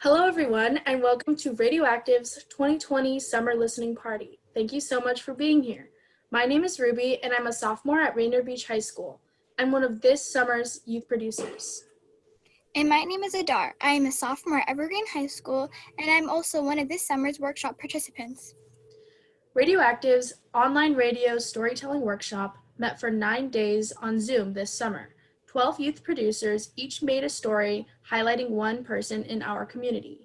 Hello, everyone, and welcome to RadioActive's 2020 Summer Listening Party. Thank you so much for being here. My name is Ruby, and I'm a sophomore at Rainier Beach High School. I'm one of this summer's youth producers. And my name is Adar. I am a sophomore at Evergreen High School, and I'm also one of this summer's workshop participants. RadioActive's online radio storytelling workshop met for 9 days on Zoom this summer. 12 youth producers each made a story highlighting one person in our community.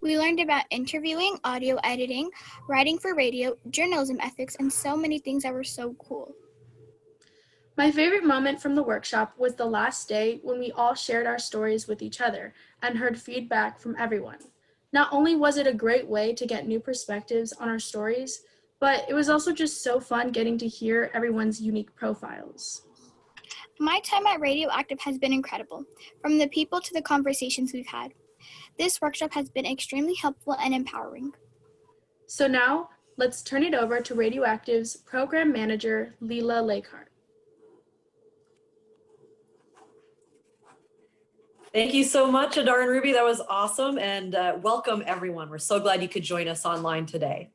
We learned about interviewing, audio editing, writing for radio, journalism ethics, and so many things that were so cool. My favorite moment from the workshop was the last day when we all shared our stories with each other and heard feedback from everyone. Not only was it a great way to get new perspectives on our stories, but it was also just so fun getting to hear everyone's unique profiles. My time at RadioActive has been incredible, from the people to the conversations we've had. This workshop has been extremely helpful and empowering. So now, let's turn it over to RadioActive's program manager, Leela Lakehart. Thank you so much, Adar and Ruby. That was awesome, and welcome everyone. We're so glad you could join us online today.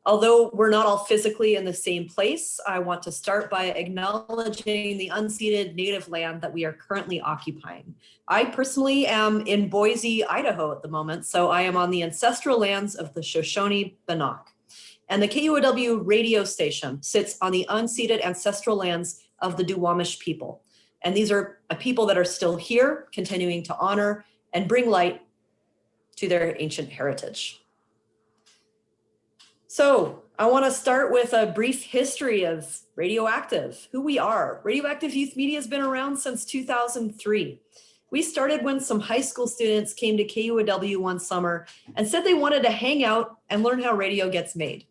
Although we're not all physically in the same place, I want to start by acknowledging the unceded native land that we are currently occupying. I personally am in Boise, Idaho at the moment, so I am on the ancestral lands of the Shoshone Bannock. And the KUOW radio station sits on the unceded ancestral lands of the Duwamish people. And these are a people that are still here, continuing to honor and bring light to their ancient heritage. So I want to start with a brief history of RadioActive, who we are. RadioActive Youth Media has been around since 2003. We started when some high school students came to KUOW one summer and said they wanted to hang out and learn how radio gets made.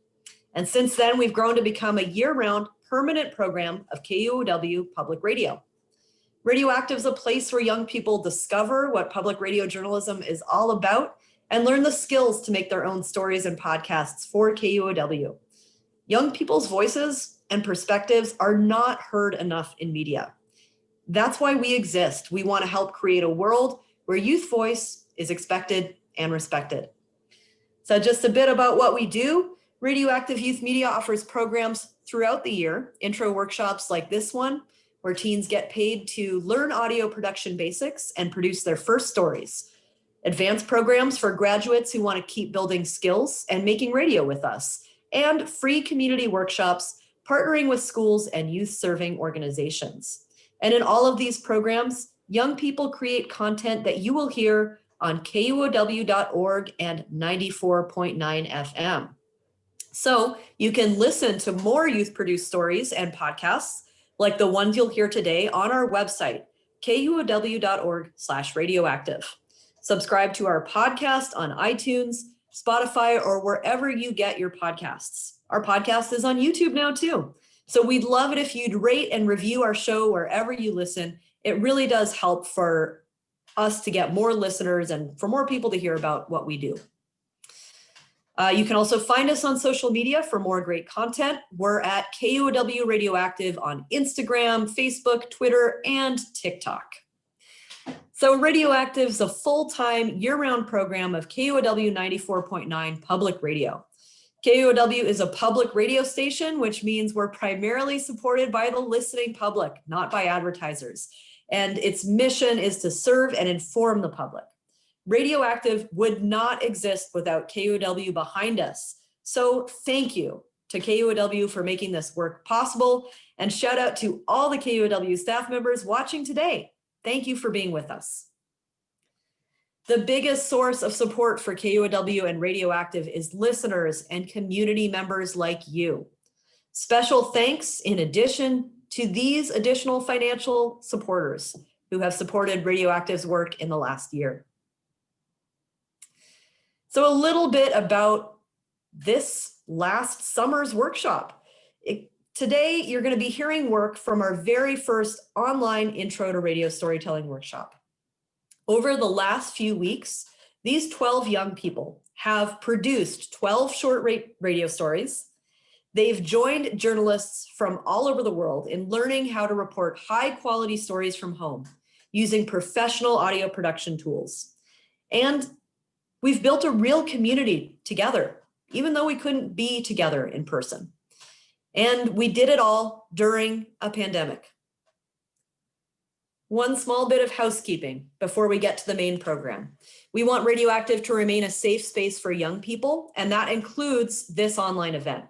And since then, we've grown to become a year-round permanent program of KUOW Public Radio. RadioActive is a place where young people discover what public radio journalism is all about and learn the skills to make their own stories and podcasts for KUOW. Young people's voices and perspectives are not heard enough in media. That's why we exist. We want to help create a world where youth voice is expected and respected. So just a bit about what we do. RadioActive Youth Media offers programs throughout the year, intro workshops like this one, where teens get paid to learn audio production basics and produce their first stories. Advanced programs for graduates who want to keep building skills and making radio with us, and free community workshops partnering with schools and youth-serving organizations. And in all of these programs, young people create content that you will hear on KUOW.org and 94.9 FM. So you can listen to more youth-produced stories and podcasts like the ones you'll hear today on our website, kuow.org/radioactive. Subscribe to our podcast on iTunes, Spotify, or wherever you get your podcasts. Our podcast is on YouTube now too. So we'd love it if you'd rate and review our show wherever you listen. It really does help for us to get more listeners and for more people to hear about what we do. You can also find us on social media for more great content. We're at KUOW Radioactive on Instagram, Facebook, Twitter, and TikTok. So RadioActive is a full-time, year-round program of KUOW 94.9 public radio. KUOW is a public radio station, which means we're primarily supported by the listening public, not by advertisers. And its mission is to serve and inform the public. RadioActive would not exist without KUOW behind us. So thank you to KUOW for making this work possible, and shout out to all the KUOW staff members watching today. Thank you for being with us. The biggest source of support for KUOW and RadioActive is listeners and community members like you. Special thanks in addition to these additional financial supporters who have supported RadioActive's work in the last year. So a little bit about this last summer's workshop. Today, you're going to be hearing work from our very first online intro to radio storytelling workshop. Over the last few weeks, these 12 young people have produced 12 short radio stories. They've joined journalists from all over the world in learning how to report high quality stories from home using professional audio production tools. And we've built a real community together, even though we couldn't be together in person. And we did it all during a pandemic. One small bit of housekeeping before we get to the main program. We want RadioActive to remain a safe space for young people, and that includes this online event.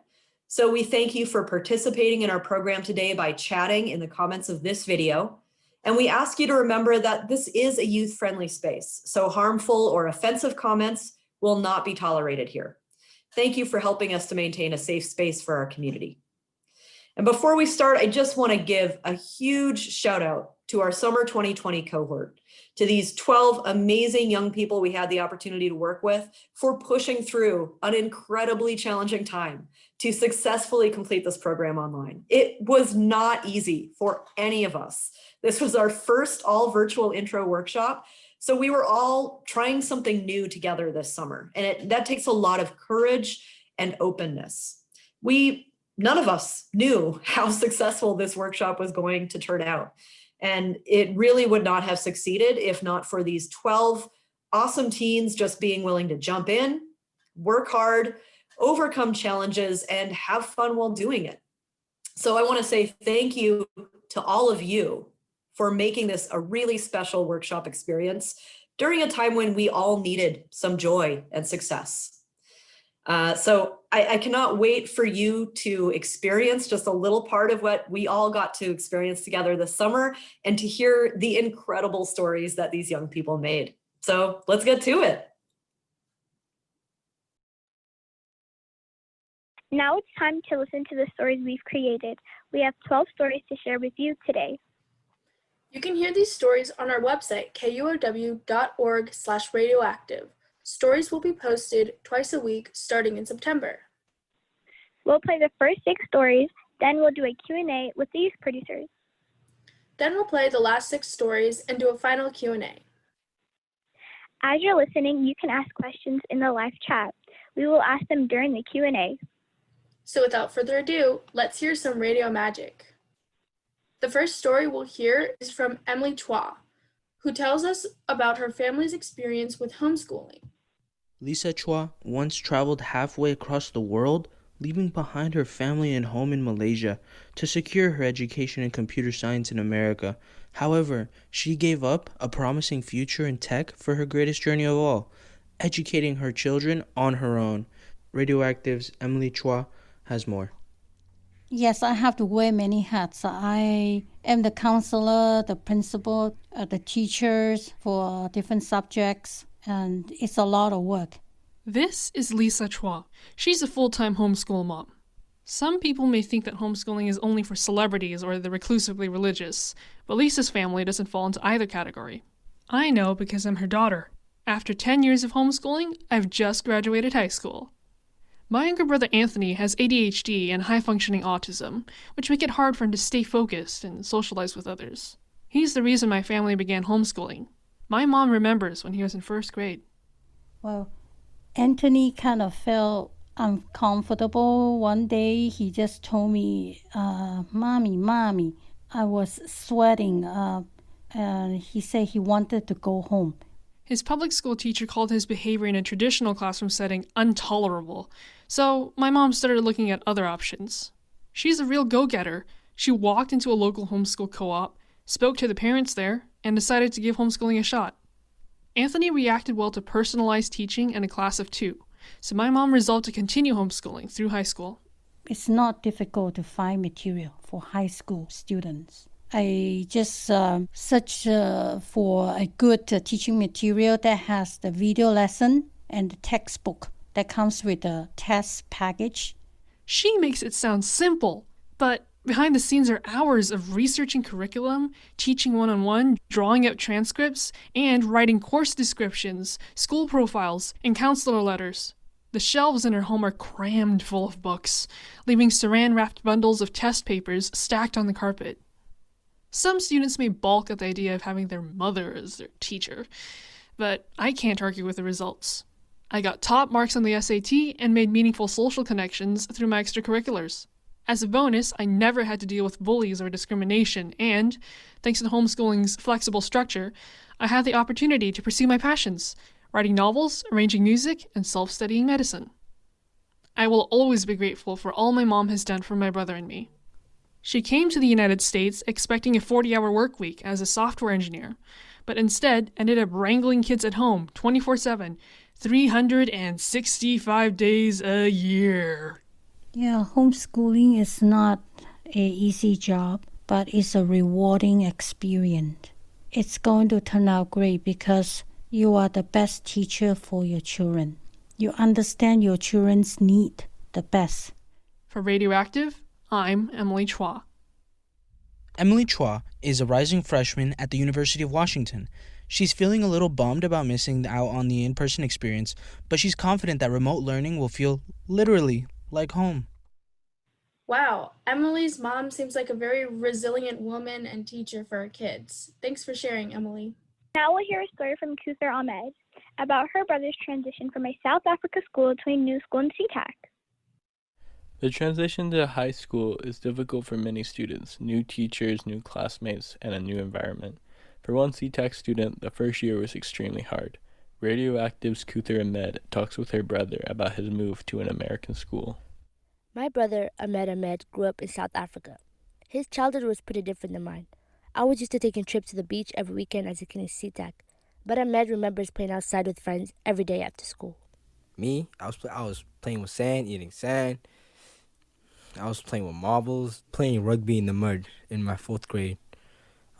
So we thank you for participating in our program today by chatting in the comments of this video. And we ask you to remember that this is a youth-friendly space, so harmful or offensive comments will not be tolerated here. Thank you for helping us to maintain a safe space for our community. And before we start, I just want to give a huge shout out to our summer 2020 cohort, to these 12 amazing young people we had the opportunity to work with for pushing through an incredibly challenging time to successfully complete this program online. It was not easy for any of us. This was our first all virtual intro workshop. So we were all trying something new together this summer. And that takes a lot of courage and openness. None of us knew how successful this workshop was going to turn out. And it really would not have succeeded if not for these 12 awesome teens just being willing to jump in, work hard, overcome challenges, and have fun while doing it. So I want to say thank you to all of you for making this a really special workshop experience during a time when we all needed some joy and success. So I cannot wait for you to experience just a little part of what we all got to experience together this summer and to hear the incredible stories that these young people made. So let's get to it. Now it's time to listen to the stories we've created. We have 12 stories to share with you today. You can hear these stories on our website, kuow.org/radioactive. Stories will be posted twice a week starting in September. We'll play the first 6 stories, then we'll do a Q&A with the youth producers. Then we'll play the last 6 stories and do a final Q&A. As you're listening, you can ask questions in the live chat. We will ask them during the Q&A. So without further ado, let's hear some radio magic. The first story we'll hear is from Emily Chua, who tells us about her family's experience with homeschooling. Lisa Chua once traveled halfway across the world, leaving behind her family and home in Malaysia to secure her education in computer science in America. However, she gave up a promising future in tech for her greatest journey of all, educating her children on her own. RadioActive's Emily Chua has more. Yes, I have to wear many hats. I am the counselor, the principal, the teachers for different subjects, and it's a lot of work. This is Lisa Chua. She's a full-time homeschool mom. Some people may think that homeschooling is only for celebrities or the reclusively religious, but Lisa's family doesn't fall into either category. I know because I'm her daughter. After 10 years of homeschooling, I've just graduated high school. My younger brother Anthony has ADHD and high-functioning autism, which make it hard for him to stay focused and socialize with others. He's the reason my family began homeschooling. My mom remembers when he was in first grade. Well, Anthony kind of felt uncomfortable. One day he just told me, Mommy, I was sweating. And he said he wanted to go home. His public school teacher called his behavior in a traditional classroom setting intolerable, so my mom started looking at other options. She's a real go-getter. She walked into a local homeschool co-op, spoke to the parents there, and decided to give homeschooling a shot. Anthony reacted well to personalized teaching and a class of 2, so my mom resolved to continue homeschooling through high school. It's not difficult to find material for high school students. I just search for a good teaching material that has the video lesson and the textbook that comes with the test package. She makes it sound simple, but behind the scenes are hours of researching curriculum, teaching one-on-one, drawing out transcripts, and writing course descriptions, school profiles, and counselor letters. The shelves in her home are crammed full of books, leaving saran-wrapped bundles of test papers stacked on the carpet. Some students may balk at the idea of having their mother as their teacher, but I can't argue with the results. I got top marks on the SAT and made meaningful social connections through my extracurriculars. As a bonus, I never had to deal with bullies or discrimination, and, thanks to homeschooling's flexible structure, I had the opportunity to pursue my passions, writing novels, arranging music, and self-studying medicine. I will always be grateful for all my mom has done for my brother and me. She came to the United States expecting a 40-hour work week as a software engineer, but instead ended up wrangling kids at home 24/7, 365 days a year. Yeah, homeschooling is not an easy job, but it's a rewarding experience. It's going to turn out great because you are the best teacher for your children. You understand your children's need the best. For RadioActive, I'm Emily Chua. Emily Chua is a rising freshman at the University of Washington. She's feeling a little bummed about missing out on the in-person experience, but she's confident that remote learning will feel literally like home. Wow, Emily's mom seems like a very resilient woman and teacher for her kids. Thanks for sharing, Emily. Now we'll hear a story from Kuther Ahmed about her brother's transition from a South Africa school to a new school in SeaTac. The transition to high school is difficult for many students, new teachers, new classmates, and a new environment. For one SeaTac student, the first year was extremely hard. RadioActive's Kuther Ahmed talks with her brother about his move to an American school. My brother, Ahmed, grew up in South Africa. His childhood was pretty different than mine. I was used to taking trips to the beach every weekend as a kid in SeaTac, but Ahmed remembers playing outside with friends every day after school. Me, I was playing with sand, eating sand. I was playing with marbles, playing rugby in the mud in my 4th grade.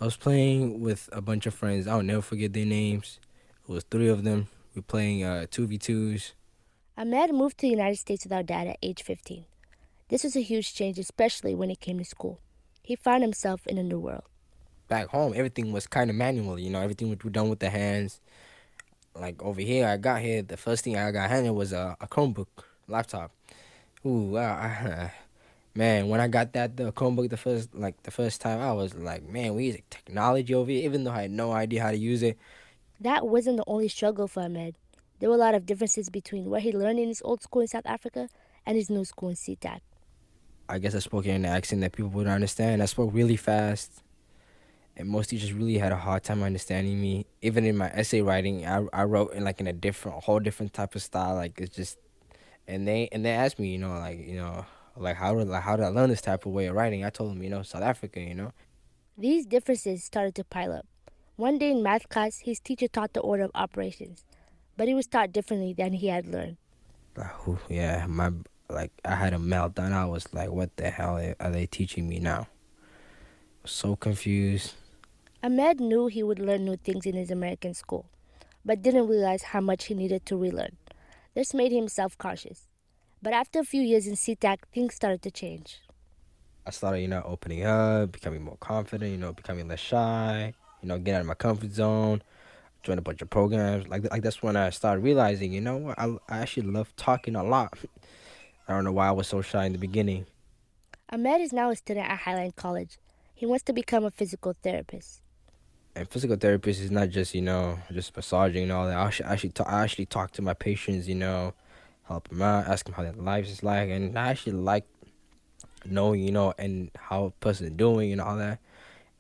I was playing with a bunch of friends. I'll never forget their names. It was 3 of them. We were playing 2v2s. Ahmed moved to the United States with our dad at age 15. This was a huge change, especially when it came to school. He found himself in a new world. Back home, everything was kind of manual, everything was done with the hands. Like over here, the first thing I got handed was a Chromebook laptop. Ooh, wow. Man, when I got the Chromebook the first time, I was like, man, we use technology over here, even though I had no idea how to use it. That wasn't the only struggle for Ahmed. There were a lot of differences between what he learned in his old school in South Africa and his new school in SeaTac. I guess I spoke in an accent that people wouldn't understand. I spoke really fast, and most teachers really had a hard time understanding me. Even in my essay writing, I wrote in a whole different type of style. Like it's just, and they asked me, how did I learn this type of way of writing? I told them, South Africa. These differences started to pile up. One day in math class, his teacher taught the order of operations, but he was taught differently than he had learned. Yeah, I had a meltdown. I was like, what the hell are they teaching me now? So confused. Ahmed knew he would learn new things in his American school, but didn't realize how much he needed to relearn. This made him self-conscious. But after a few years in SeaTac, things started to change. I started, opening up, becoming more confident, becoming less shy, getting out of my comfort zone, join a bunch of programs. Like that's when I started realizing, what, I actually love talking a lot. I don't know why I was so shy in the beginning. Ahmed is now a student at Highland College. He wants to become a physical therapist. And physical therapist is not just, just massaging and all that. I actually talk to my patients, help them out, ask them how their lives is like. And I actually like knowing, and how a person is doing and all that.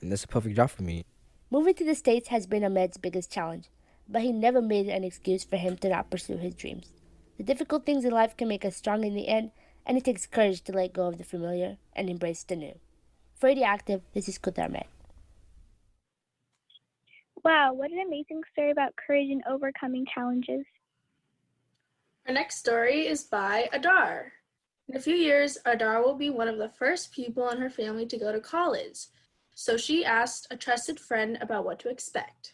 And that's a perfect job for me. Moving to the States has been Ahmed's biggest challenge, but he never made it an excuse for him to not pursue his dreams. The difficult things in life can make us strong in the end, and it takes courage to let go of the familiar and embrace the new. For RadioActive, this is Kuther Ahmed. Wow, what an amazing story about courage and overcoming challenges. Our next story is by Adar. In a few years, Adar will be one of the first people in her family to go to college. So she asked a trusted friend about what to expect.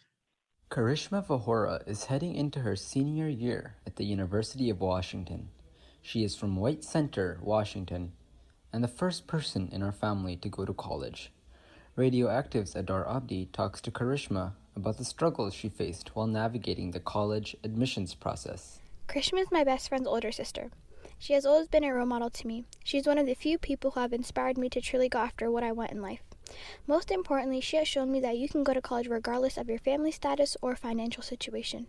Karishma Vahora is heading into her senior year at the University of Washington. She is from White Center, Washington, and the first person in our family to go to college. RadioActive's Adar Abdi talks to Karishma about the struggles she faced while navigating the college admissions process. Karishma is my best friend's older sister. She has always been a role model to me. She's one of the few people who have inspired me to truly go after what I want in life. Most importantly, she has shown me that you can go to college regardless of your family status or financial situation.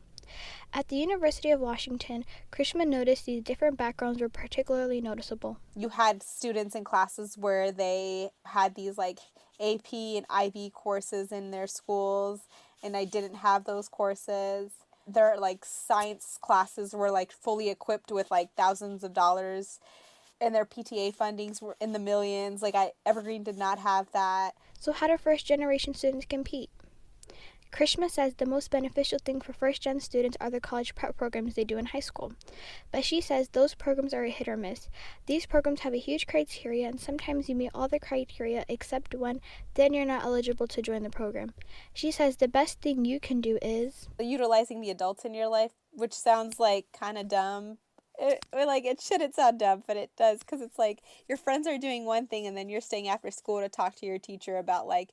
At the University of Washington, Karishma noticed these different backgrounds were particularly noticeable. You had students in classes where they had these AP and IB courses in their schools, and I didn't have those courses. their like science classes were like fully equipped with like thousands of dollars, and their PTA fundings were in the millions. Like Evergreen did not have that. So how do first generation students compete? Krishma says the most beneficial thing for first-gen students are the college prep programs they do in high school. But she says those programs are a hit or miss. These programs have a huge criteria, and sometimes you meet all the criteria except one, then you're not eligible to join the program. She says the best thing you can do is utilizing the adults in your life, which sounds like kind of dumb. It shouldn't sound dumb, but it does, because it's like your friends are doing one thing and then you're staying after school to talk to your teacher about like,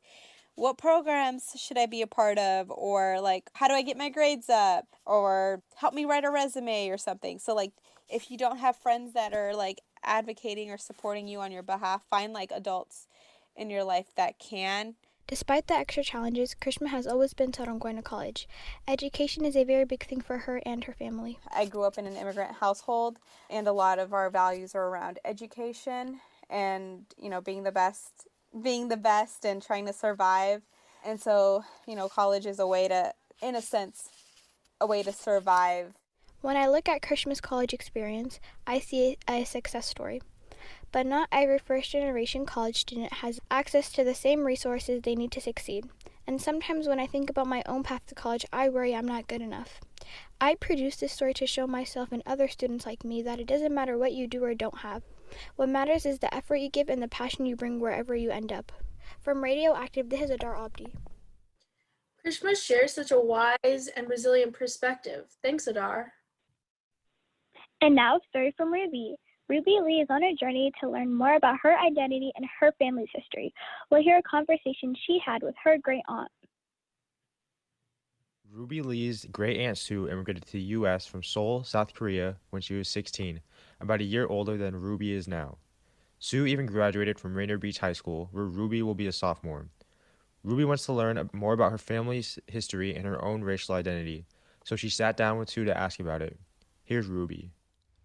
what programs should I be a part of, or like, how do I get my grades up, or help me write a resume or something. So like, if you don't have friends that are like advocating or supporting you on your behalf, find like adults in your life that can. Despite the extra challenges, Krishma has always been set on going to college. Education is a very big thing for her and her family. I grew up in an immigrant household, and a lot of our values are around education and, being the best and trying to survive. And so, college is a way to, in a sense, a way to survive. When I look at Krishma's college experience, I see a success story. But not every first-generation college student has access to the same resources they need to succeed. And sometimes when I think about my own path to college, I worry I'm not good enough. I produce this story to show myself and other students like me that it doesn't matter what you do or don't have. What matters is the effort you give and the passion you bring wherever you end up. From RadioActive, this is Adar Abdi. Krishma shares such a wise and resilient perspective. Thanks, Adar. And now, a story from Ruby. Ruby Lee is on a journey to learn more about her identity and her family's history. We'll hear a conversation she had with her great aunt. Ruby Lee's great aunt Sue immigrated to the U.S. from Seoul, South Korea when she was 16, about a year older than Ruby is now. Sue even graduated from Rainier Beach High School, where Ruby will be a sophomore. Ruby wants to learn more about her family's history and her own racial identity, so she sat down with Sue to ask about it. Here's Ruby.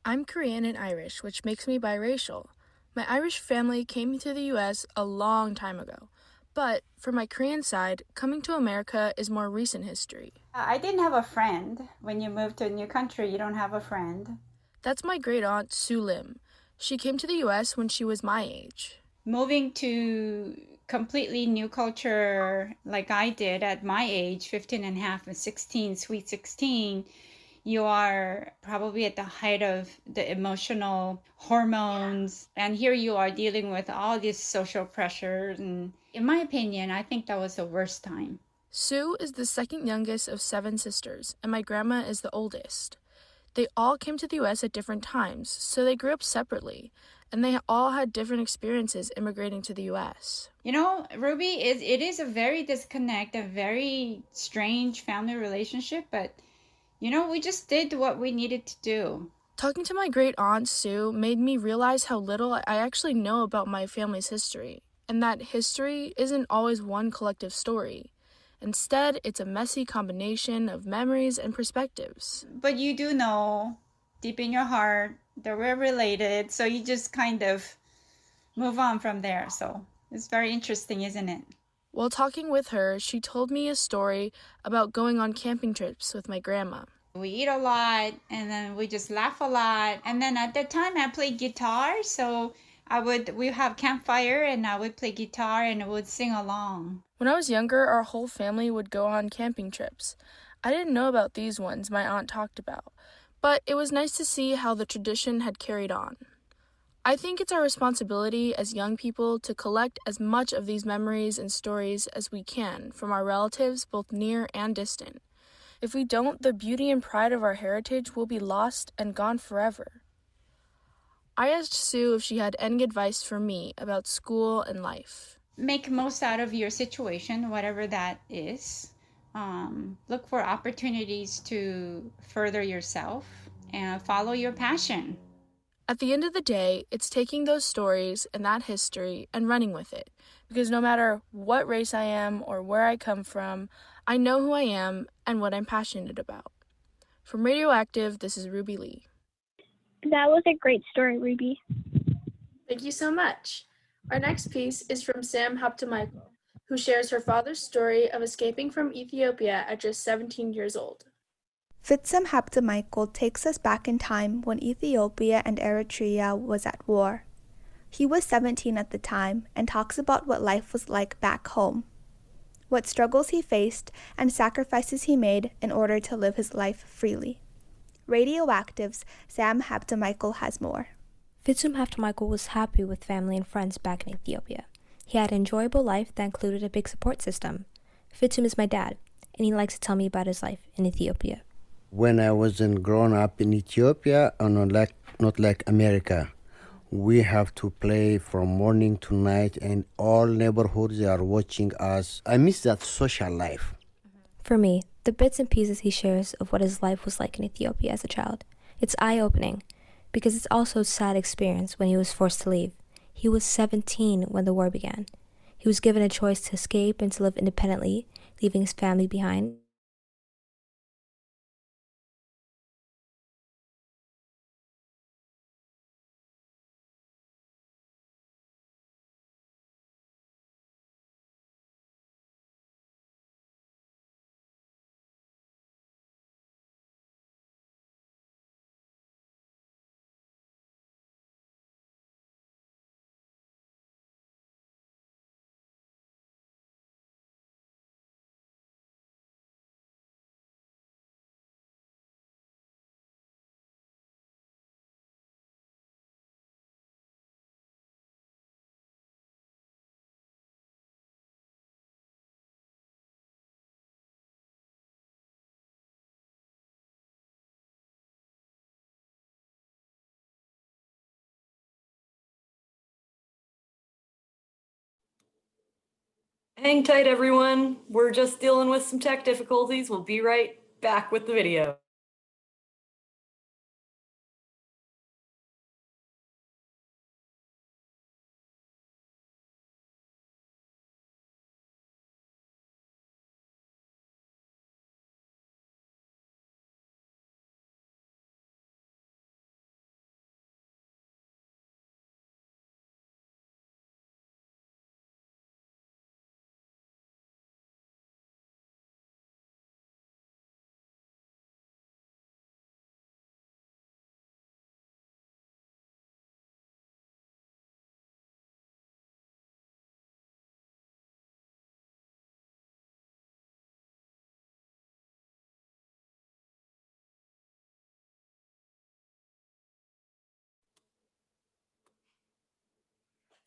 I'm Korean and Irish, which makes me biracial. My Irish family came to the U.S. a long time ago. But for my Korean side, coming to America is more recent history. I didn't have a friend. When you move to a new country, you don't have a friend. That's my great aunt, Sue Lim. She came to the U.S. when she was my age. Moving to completely new culture like I did at my age, 15 and a half and 16, sweet 16, you are probably at the height of the emotional hormones. And here you are dealing with all these social pressures. And in my opinion, I think that was the worst time. Sue is the second youngest of 7 sisters, and my grandma is the oldest. They all came to the U.S. at different times, so they grew up separately, and they all had different experiences immigrating to the U.S. Ruby, it is a very disconnect, a very strange family relationship, but we just did what we needed to do. Talking to my great aunt Sue made me realize how little I actually know about my family's history, and that history isn't always one collective story. Instead, it's a messy combination of memories and perspectives. But you do know, deep in your heart, that we're related, so you just kind of move on from there. So it's very interesting, isn't it? While talking with her, she told me a story about going on camping trips with my grandma. We eat a lot, and then we just laugh a lot. And then at that time, I played guitar, so we have campfire, and I would play guitar, and I would sing along. When I was younger, our whole family would go on camping trips. I didn't know about these ones my aunt talked about, but it was nice to see how the tradition had carried on. I think it's our responsibility as young people to collect as much of these memories and stories as we can from our relatives, both near and distant. If we don't, the beauty and pride of our heritage will be lost and gone forever. I asked Sue if she had any advice for me about school and life. Make most out of your situation, whatever that is. Look for opportunities to further yourself and follow your passion. At the end of the day, it's taking those stories and that history and running with it. Because no matter what race I am or where I come from, I know who I am and what I'm passionate about. From RadioActive, this is Ruby Lee. That was a great story, Ruby. Thank you so much. Our next piece is from Sam Haptamichael, who shares her father's story of escaping from Ethiopia at just 17 years old. Fitsum Hapta Michael takes us back in time when Ethiopia and Eritrea was at war. He was 17 at the time and talks about what life was like back home, what struggles he faced and sacrifices he made in order to live his life freely. RadioActive's Sam Hapta Michael has more. Fitsum Hapta Michael was happy with family and friends back in Ethiopia. He had an enjoyable life that included a big support system. Fitsum is my dad, and he likes to tell me about his life in Ethiopia. When I wasn't grown up in Ethiopia, or not like America, we have to play from morning to night, and all neighborhoods are watching us. I miss that social life. For me, the bits and pieces he shares of what his life was like in Ethiopia as a child, it's eye-opening, because it's also a sad experience when he was forced to leave. He was 17 when the war began. He was given a choice to escape and to live independently, leaving his family behind. Hang tight, everyone. We're just dealing with some tech difficulties. We'll be right back with the video.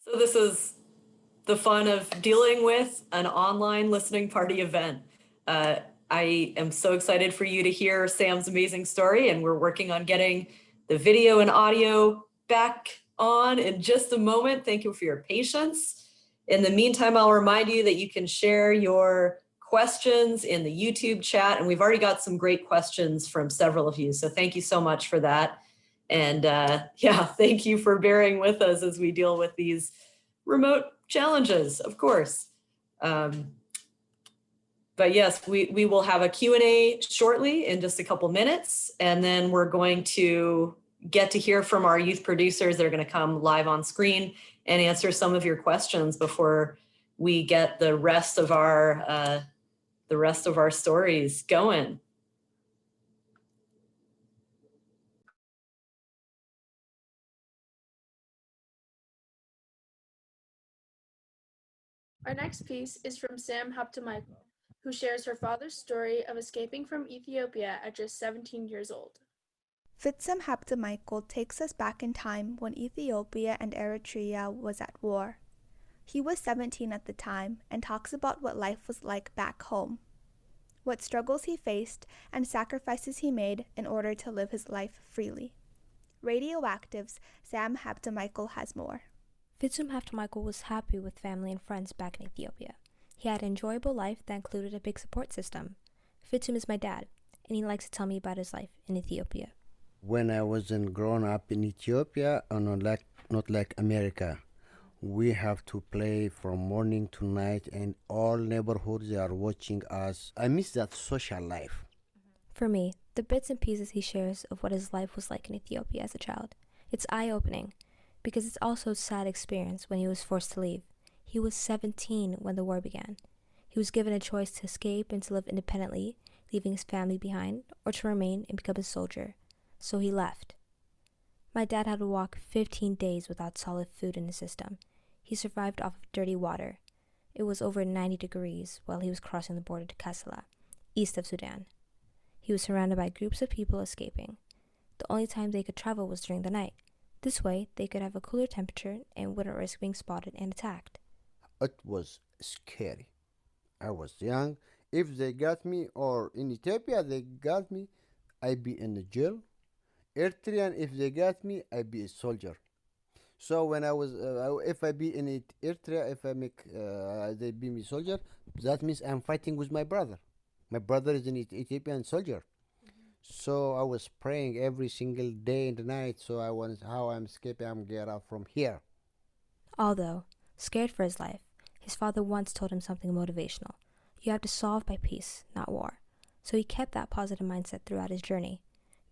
So this is the fun of dealing with an online listening party event. I am so excited for you to hear Sam's amazing story, and we're working on getting the video and audio back on in just a moment. Thank you for your patience. In the meantime, I'll remind you that you can share your questions in the YouTube chat, and we've already got some great questions from several of you, so thank you so much for that. And yeah, thank you for bearing with us as we deal with these remote challenges, of course. But yes, we will have a Q&A shortly in just a couple minutes, and then we're going to get to hear from our youth producers. They're going to come live on screen and answer some of your questions before we get the rest of our stories going. Our next piece is from Sam Hapta-Michael, who shares her father's story of escaping from Ethiopia at just 17 years old. Fitsum Hapta Michael takes us back in time when Ethiopia and Eritrea was at war. He was 17 at the time and talks about what life was like back home, what struggles he faced and sacrifices he made in order to live his life freely. RadioActive's Sam Hapta Michael has more. Fitsum Hapta Michael was happy with family and friends back in Ethiopia. He had an enjoyable life that included a big support system. Fitsum is my dad, and he likes to tell me about his life in Ethiopia. When I wasn't grown up in Ethiopia, or not like America, we have to play from morning to night, and all neighborhoods are watching us. I miss that social life. For me, the bits and pieces he shares of what his life was like in Ethiopia as a child, it's eye-opening, because it's also a sad experience when he was forced to leave. He was 17 when the war began. He was given a choice to escape and to live independently, leaving his family behind, or to remain and become a soldier. So he left. My dad had to walk 15 days without solid food in his system. He survived off of dirty water. It was over 90 degrees while he was crossing the border to Kassala, east of Sudan. He was surrounded by groups of people escaping. The only time they could travel was during the night. This way, they could have a cooler temperature and wouldn't risk being spotted and attacked. It was scary. I was young. If they got me, or in Ethiopia they got me, I'd be in the jail. Eritrean, if they got me, I'd be a soldier. So when I was, if I be in Eritrea, if I make, they be me soldier, that means I'm fighting with my brother. My brother is an Ethiopian soldier. So I was praying every single day and night. So I was how I'm escaping. I'm get out from here. Although scared for his life, his father once told him something motivational. You have to solve by peace, not war. So he kept that positive mindset throughout his journey.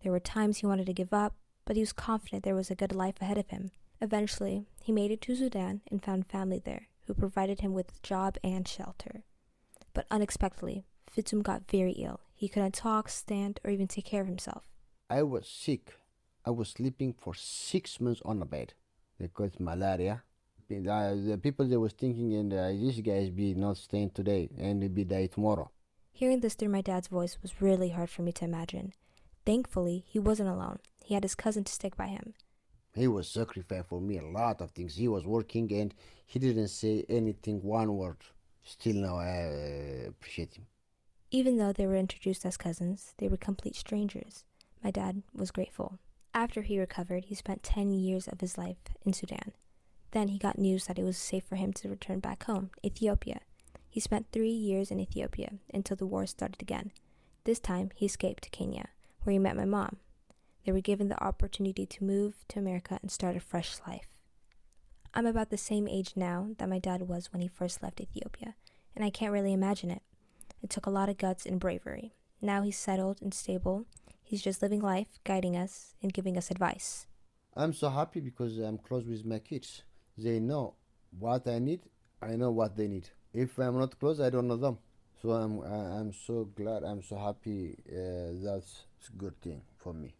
There were times he wanted to give up, but he was confident there was a good life ahead of him. Eventually, he made it to Sudan and found family there, who provided him with job and shelter. But unexpectedly, Fitzum got very ill. He couldn't talk, stand, or even take care of himself. I was sick. I was sleeping for 6 months on a bed because malaria. The people they was thinking, and these guys be not staying today and they be die tomorrow. Hearing this through my dad's voice was really hard for me to imagine. Thankfully, he wasn't alone. He had his cousin to stick by him. He was sacrificed for me a lot of things. He was working and he didn't say anything, one word. Still now I appreciate him. Even though they were introduced as cousins, they were complete strangers. My dad was grateful. After he recovered, he spent 10 years of his life in Sudan. Then he got news that it was safe for him to return back home, Ethiopia. He spent 3 years in Ethiopia until the war started again. This time, he escaped to Kenya, where he met my mom. They were given the opportunity to move to America and start a fresh life. I'm about the same age now that my dad was when he first left Ethiopia, and I can't really imagine it. It took a lot of guts and bravery. Now he's settled and stable. He's just living life, guiding us, and giving us advice. I'm so happy because I'm close with my kids. They know what I need. I know what they need. If I'm not close, I don't know them. So I'm so glad. I'm so happy. That's a good thing for me.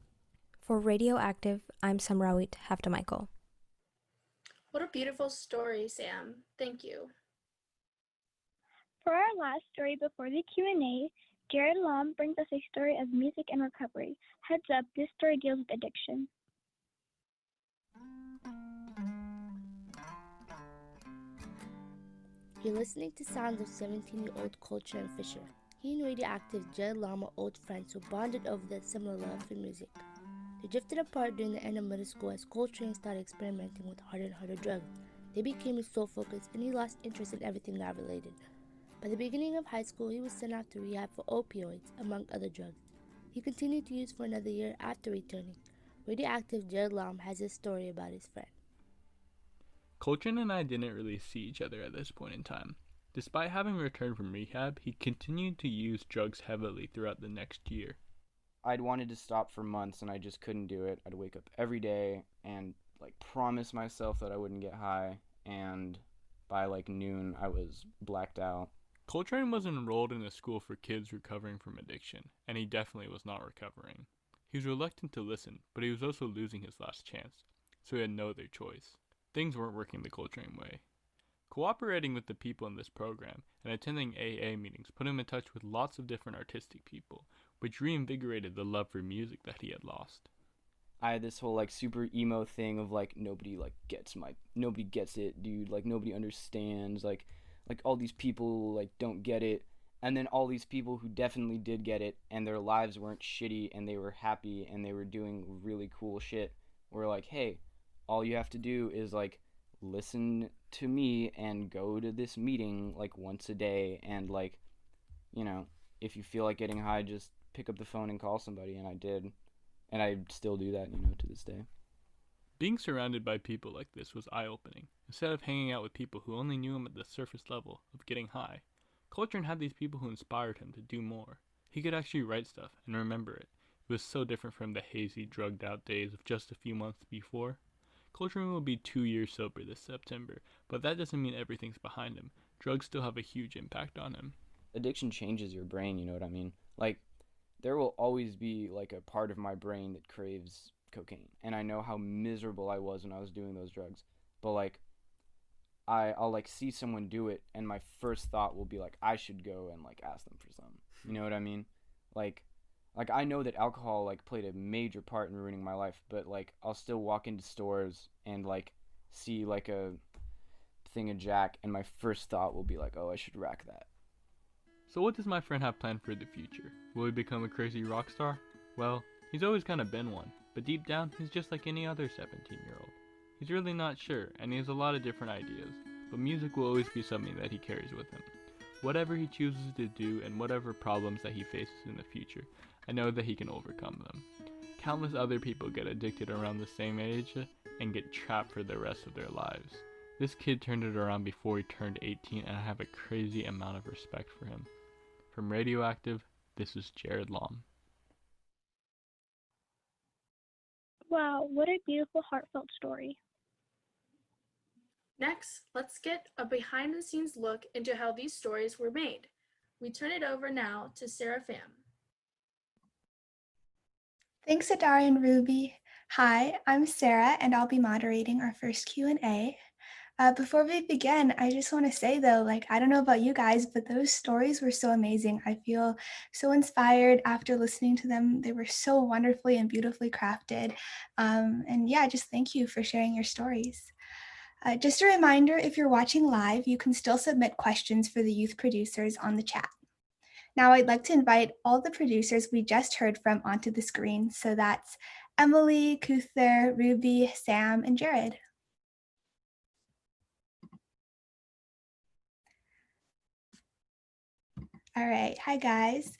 For RadioActive, I'm Samrawit Haftamichael. What a beautiful story, Sam. Thank you. For our last story before the Q&A, Jared Lom brings us a story of music and recovery. Heads up, this story deals with addiction. You're listening to sounds of 17-year-old Culture and Fisher. He and Radioactive Jared Lom are old friends who bonded over their similar love for music. They drifted apart during the end of middle school as Coltrane started experimenting with harder and harder drugs. They became his sole focus, and he lost interest in everything that related. By the beginning of high school, he was sent out to rehab for opioids, among other drugs. He continued to use for another year after returning. Radioactive Jared Lom has his story about his friend. Coltrane and I didn't really see each other at this point in time. Despite having returned from rehab, he continued to use drugs heavily throughout the next year. I'd wanted to stop for months and I just couldn't do it. I'd wake up every day and promise myself that I wouldn't get high, and by noon I was blacked out. Coltrane was enrolled in a school for kids recovering from addiction, and he definitely was not recovering. He was reluctant to listen, but he was also losing his last chance, so he had no other choice. Things weren't working the Coltrane way. Cooperating with the people in this program and attending AA meetings put him in touch with lots of different artistic people, which reinvigorated the love for music that he had lost. I had this whole super emo thing of nobody nobody gets it, dude. Nobody understands. All these people don't get it, and then all these people who definitely did get it and their lives weren't shitty and they were happy and they were doing really cool shit were hey, all you have to do is listen to me and go to this meeting once a day, and if you feel like getting high, just pick up the phone and call somebody. And I did, and I still do that to this day. Being surrounded by people like this was eye-opening. Instead of hanging out with people who only knew him at the surface level of getting high, Coltrane had these people who inspired him to do more. He could actually write stuff and remember it. It was so different from the hazy, drugged-out days of just a few months before. Coltrane will be 2 years sober this September, but that doesn't mean everything's behind him. Drugs still have a huge impact on him. Addiction changes your brain, you know what I mean? Like, there will always be like a part of my brain that craves cocaine, and I know how miserable I was when I was doing those drugs. But like, I'll like see someone do it, and my first thought will be like, I should go and like ask them for some. You know what I mean? Like, I know that alcohol like played a major part in ruining my life, but like I'll still walk into stores and like see like a thing of Jack, and my first thought will be like, oh, I should rack that. So what does my friend have planned for the future? Will he become a crazy rock star? Well, he's always kind of been one, but deep down, he's just like any other 17-year-old. He's really not sure, and he has a lot of different ideas, but music will always be something that he carries with him. Whatever he chooses to do and whatever problems that he faces in the future, I know that he can overcome them. Countless other people get addicted around the same age and get trapped for the rest of their lives. This kid turned it around before he turned 18, and I have a crazy amount of respect for him. From RadioActive, this is Jared Lom. Wow, what a beautiful, heartfelt story. Next, let's get a behind-the-scenes look into how these stories were made. We turn it over now to Sarah Pham. Thanks, Adari and Ruby. Hi, I'm Sarah, and I'll be moderating our first Q&A. Before we begin, I just want to say though, I don't know about you guys, but those stories were so amazing. I feel so inspired after listening to them. They were so wonderfully and beautifully crafted. And yeah, just thank you for sharing your stories. Just a reminder, if you're watching live, you can still submit questions for the youth producers on the chat. Now I'd like to invite all the producers we just heard from onto the screen. So that's Emily, Kuther, Ruby, Sam, and Jared. All right, hi guys.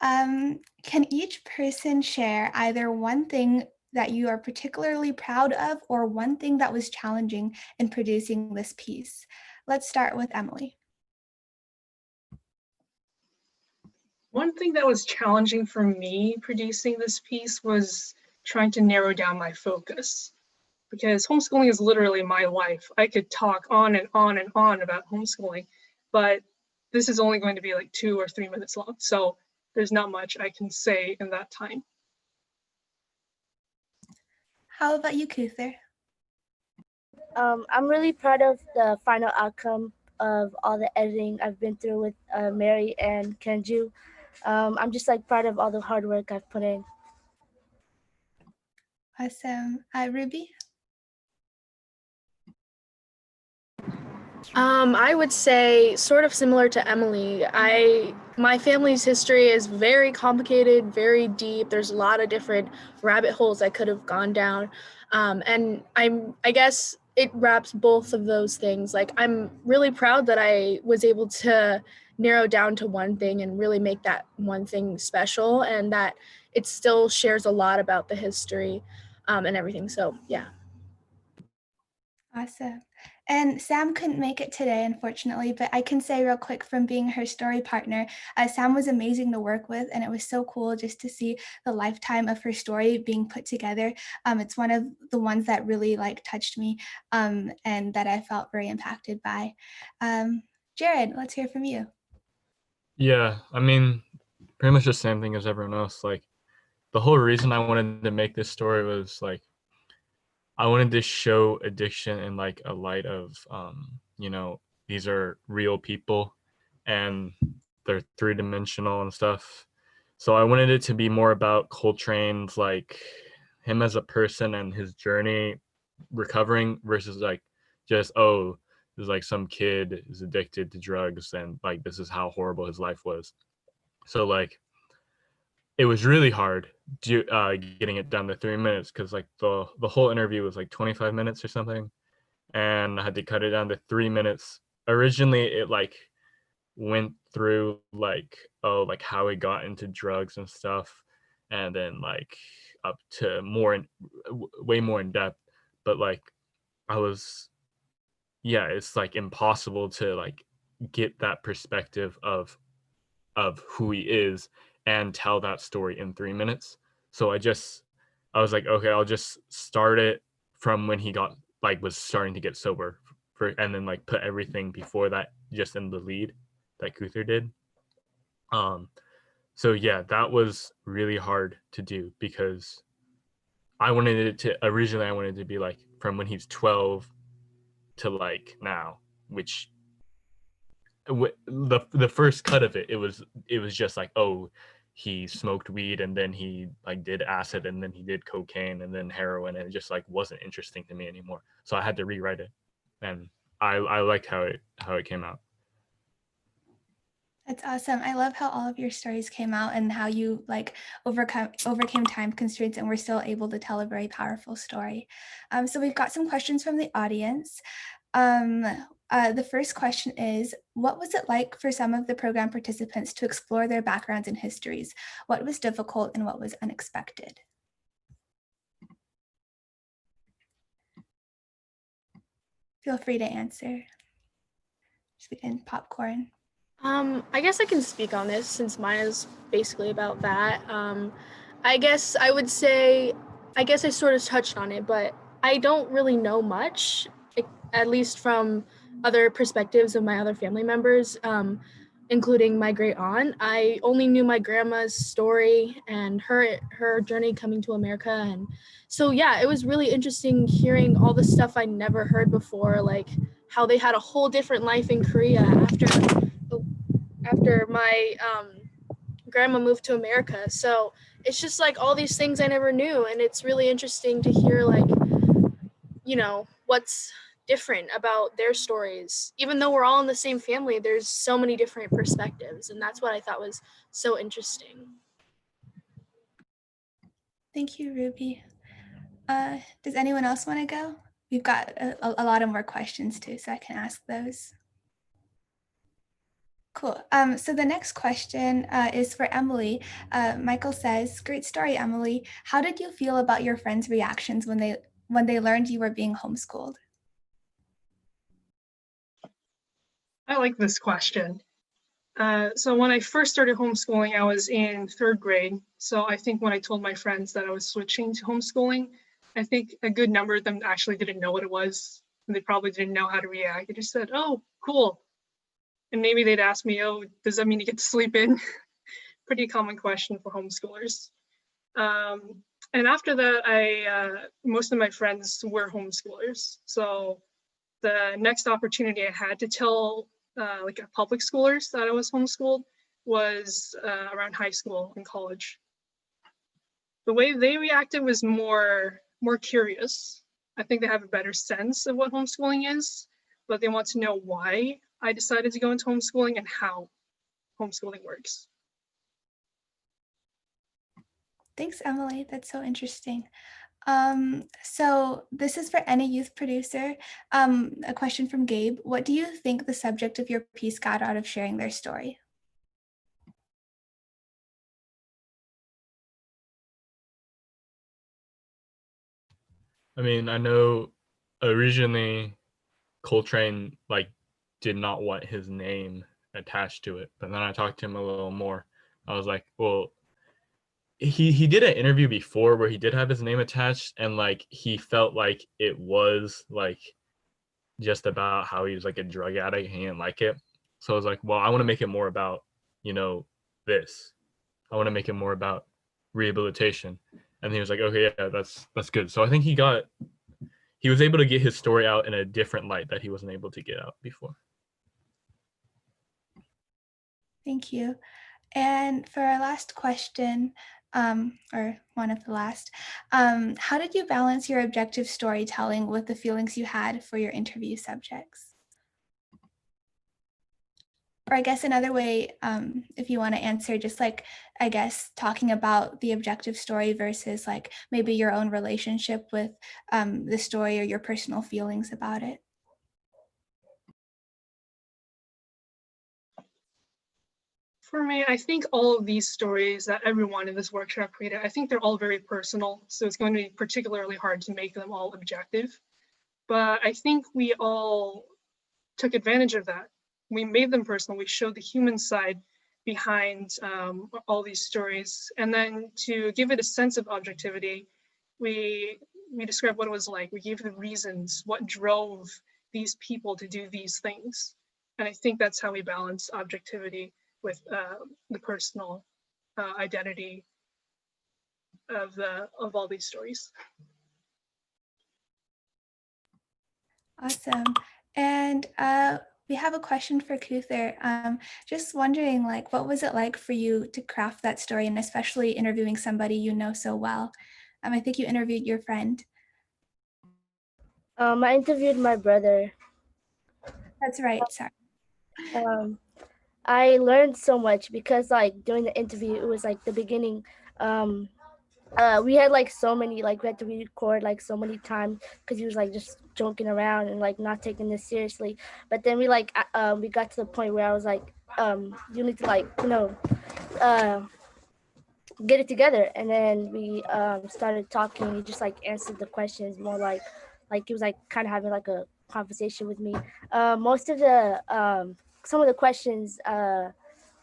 Can each person share either one thing that you are particularly proud of or one thing that was challenging in producing this piece? Let's start with Emily. One thing that was challenging for me producing this piece was trying to narrow down my focus, because homeschooling is literally my life. I could talk on and on and on about homeschooling, but this is only going to be like 2 or 3 minutes long. So there's not much I can say in that time. How about you, Kuther? I'm really proud of the final outcome of all the editing I've been through with Mary and Kenju. I'm just proud of all the hard work I've put in. Awesome. Ruby? I would say sort of similar to Emily. My family's history is very complicated, very deep. There's a lot of different rabbit holes I could have gone down. And I guess it wraps both of those things. I'm really proud that I was able to narrow down to one thing and really make that one thing special, and that it still shares a lot about the history and everything. So yeah. Awesome. And Sam couldn't make it today, unfortunately, but I can say real quick from being her story partner, Sam was amazing to work with, and it was so cool just to see the lifetime of her story being put together. It's one of the ones that really touched me and that I felt very impacted by. Jared, let's hear from you. Yeah, I mean, pretty much the same thing as everyone else. The whole reason I wanted to make this story was I wanted to show addiction in a light of these are real people and they're three-dimensional and stuff. So I wanted it to be more about Coltrane's him as a person and his journey recovering versus just there's some kid is addicted to drugs and this is how horrible his life was. So it was really hard getting it down to 3 minutes because the whole interview was 25 minutes or something, and I had to cut it down to 3 minutes. Originally it went through how he got into drugs and stuff, and then up to way more in depth, but I was it's impossible to get that perspective of who he is and tell that story in 3 minutes. So I was like, okay, I'll just start it from when he got was starting to get sober and then put everything before that just in the lead that Kuther did. So yeah, that was really hard to do because I wanted to be like from when he's 12 to like now, which the first cut of it was just like, oh, he smoked weed and then he like did acid and then he did cocaine and then heroin, and it just like wasn't interesting to me anymore. So I had to rewrite it, and I liked how it came out. That's awesome. I love how all of your stories came out and how you like overcame time constraints and were still able to tell a very powerful story. So we've got some questions from the audience. The first question is, what was it like for some of the program participants to explore their backgrounds and histories? What was difficult and what was unexpected? Feel free to answer. Just begin popcorn. I guess I can speak on this since mine is basically about that. I guess I would say, I guess I sort of touched on it, but I don't really know much, at least from other perspectives of my other family members, including my great aunt. I only knew my grandma's story and her journey coming to America, and so yeah, it was really interesting hearing all the stuff I never heard before, like how they had a whole different life in Korea after my grandma moved to America. So it's just like all these things I never knew. And it's really interesting to hear, like, what's different about their stories. Even though we're all in the same family, there's so many different perspectives. And that's what I thought was so interesting. Thank you, Ruby. Does anyone else want to go? We've got a lot of more questions too, so I can ask those. Cool. So the next question is for Emily. Michael says, "Great story, Emily. How did you feel about your friends' reactions when they learned you were being homeschooled?" I like this question. So when I first started homeschooling, I was in 3rd grade. So I think when I told my friends that I was switching to homeschooling, I think a good number of them actually didn't know what it was. And they probably didn't know how to react. They just said, "Oh, cool." And maybe they'd ask me, "Oh, does that mean you get to sleep in?" Pretty common question for homeschoolers. And after that, most of my friends were homeschoolers. So the next opportunity I had to tell like public schoolers that I was homeschooled was around high school and college. The way they reacted was more curious. I think they have a better sense of what homeschooling is, but they want to know why I decided to go into homeschooling and how homeschooling works. Thanks, Emily. That's so interesting. So this is for any youth producer. A question from Gabe. What do you think the subject of your piece got out of sharing their story? I mean, I know originally Coltrane like did not want his name attached to it, but then I talked to him a little more. I was like, well, he did an interview before where he did have his name attached, and like he felt like it was like just about how he was like a drug addict. He didn't like it. So I was like, well, I want to make it more about, this. I want to make it more about rehabilitation. And he was like, okay, yeah, that's good. So I think he was able to get his story out in a different light that he wasn't able to get out before. Thank you. And for our last question, or one of the last, how did you balance your objective storytelling with the feelings you had for your interview subjects? Or I guess another way, if you want to answer, just like, I guess, talking about the objective story versus like maybe your own relationship with the story or your personal feelings about it. For me, I think all of these stories that everyone in this workshop created, I think they're all very personal. So it's going to be particularly hard to make them all objective. But I think we all took advantage of that. We made them personal. We showed the human side behind all these stories. And then to give it a sense of objectivity, we described what it was like. We gave the reasons, what drove these people to do these things. And I think that's how we balance objectivity with the personal. identity of all these stories. Awesome. And we have a question for Kuther. Just wondering, like, what was it like for you to craft that story, and especially interviewing somebody you know so well? I think you interviewed your friend. I interviewed my brother. That's right. Sorry. I learned so much because like during the interview, it was like the beginning. We had like so many, like we had to record like so many times because he was like just joking around and like not taking this seriously. But then we got to the point where I was like, you need to like, get it together. And then we started talking. He just like answered the questions more like he was like kind of having like a conversation with me. Most of the some of the questions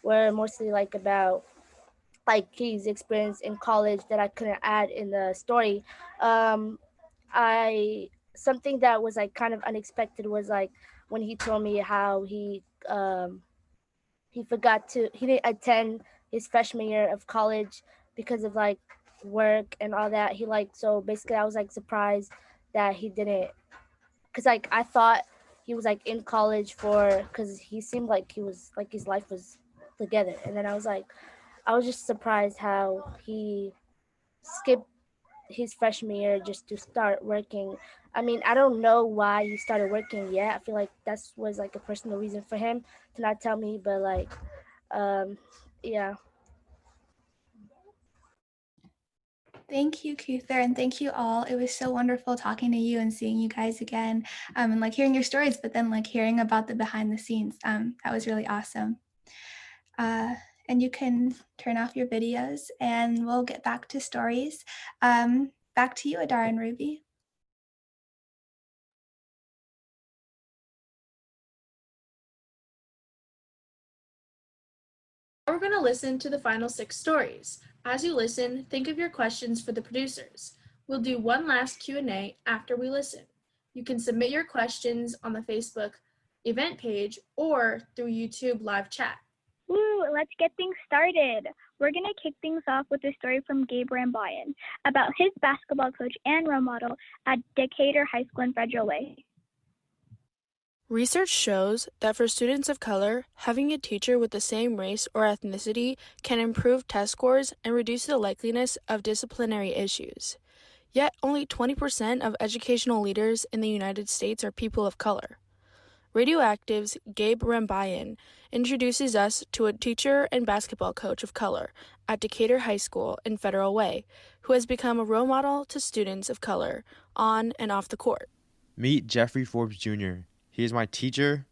were mostly like about like his experience in college that I couldn't add in the story. Something that was like kind of unexpected was like when he told me how he didn't attend his freshman year of college because of like work and all that. So basically I was like surprised that he didn't, because like I thought he was like in college because he seemed like he was like his life was together, and then I was just surprised how he skipped his freshman year just to start working. I mean, I don't know why he started working yet. I feel like that was like a personal reason for him to not tell me, but like, yeah. Thank you, Kuther, and thank you all. It was so wonderful talking to you and seeing you guys again, and like hearing your stories, but then like hearing about the behind the scenes. That was really awesome. And you can turn off your videos and we'll get back to stories. Back to you, Adar and Ruby. Now we're going to listen to the final 6 stories. As you listen, think of your questions for the producers. We'll do one last Q&A after we listen. You can submit your questions on the Facebook event page or through YouTube live chat. Woo, let's get things started. We're going to kick things off with a story from Gabe Rambayan about his basketball coach and role model at Decatur High School in Federal Way. Research shows that for students of color, having a teacher with the same race or ethnicity can improve test scores and reduce the likeliness of disciplinary issues. Yet, only 20% of educational leaders in the United States are people of color. RadioActive's Gabe Rambayan introduces us to a teacher and basketball coach of color at Decatur High School in Federal Way, who has become a role model to students of color on and off the court. Meet Jeffrey Forbes Jr. He is my teacher,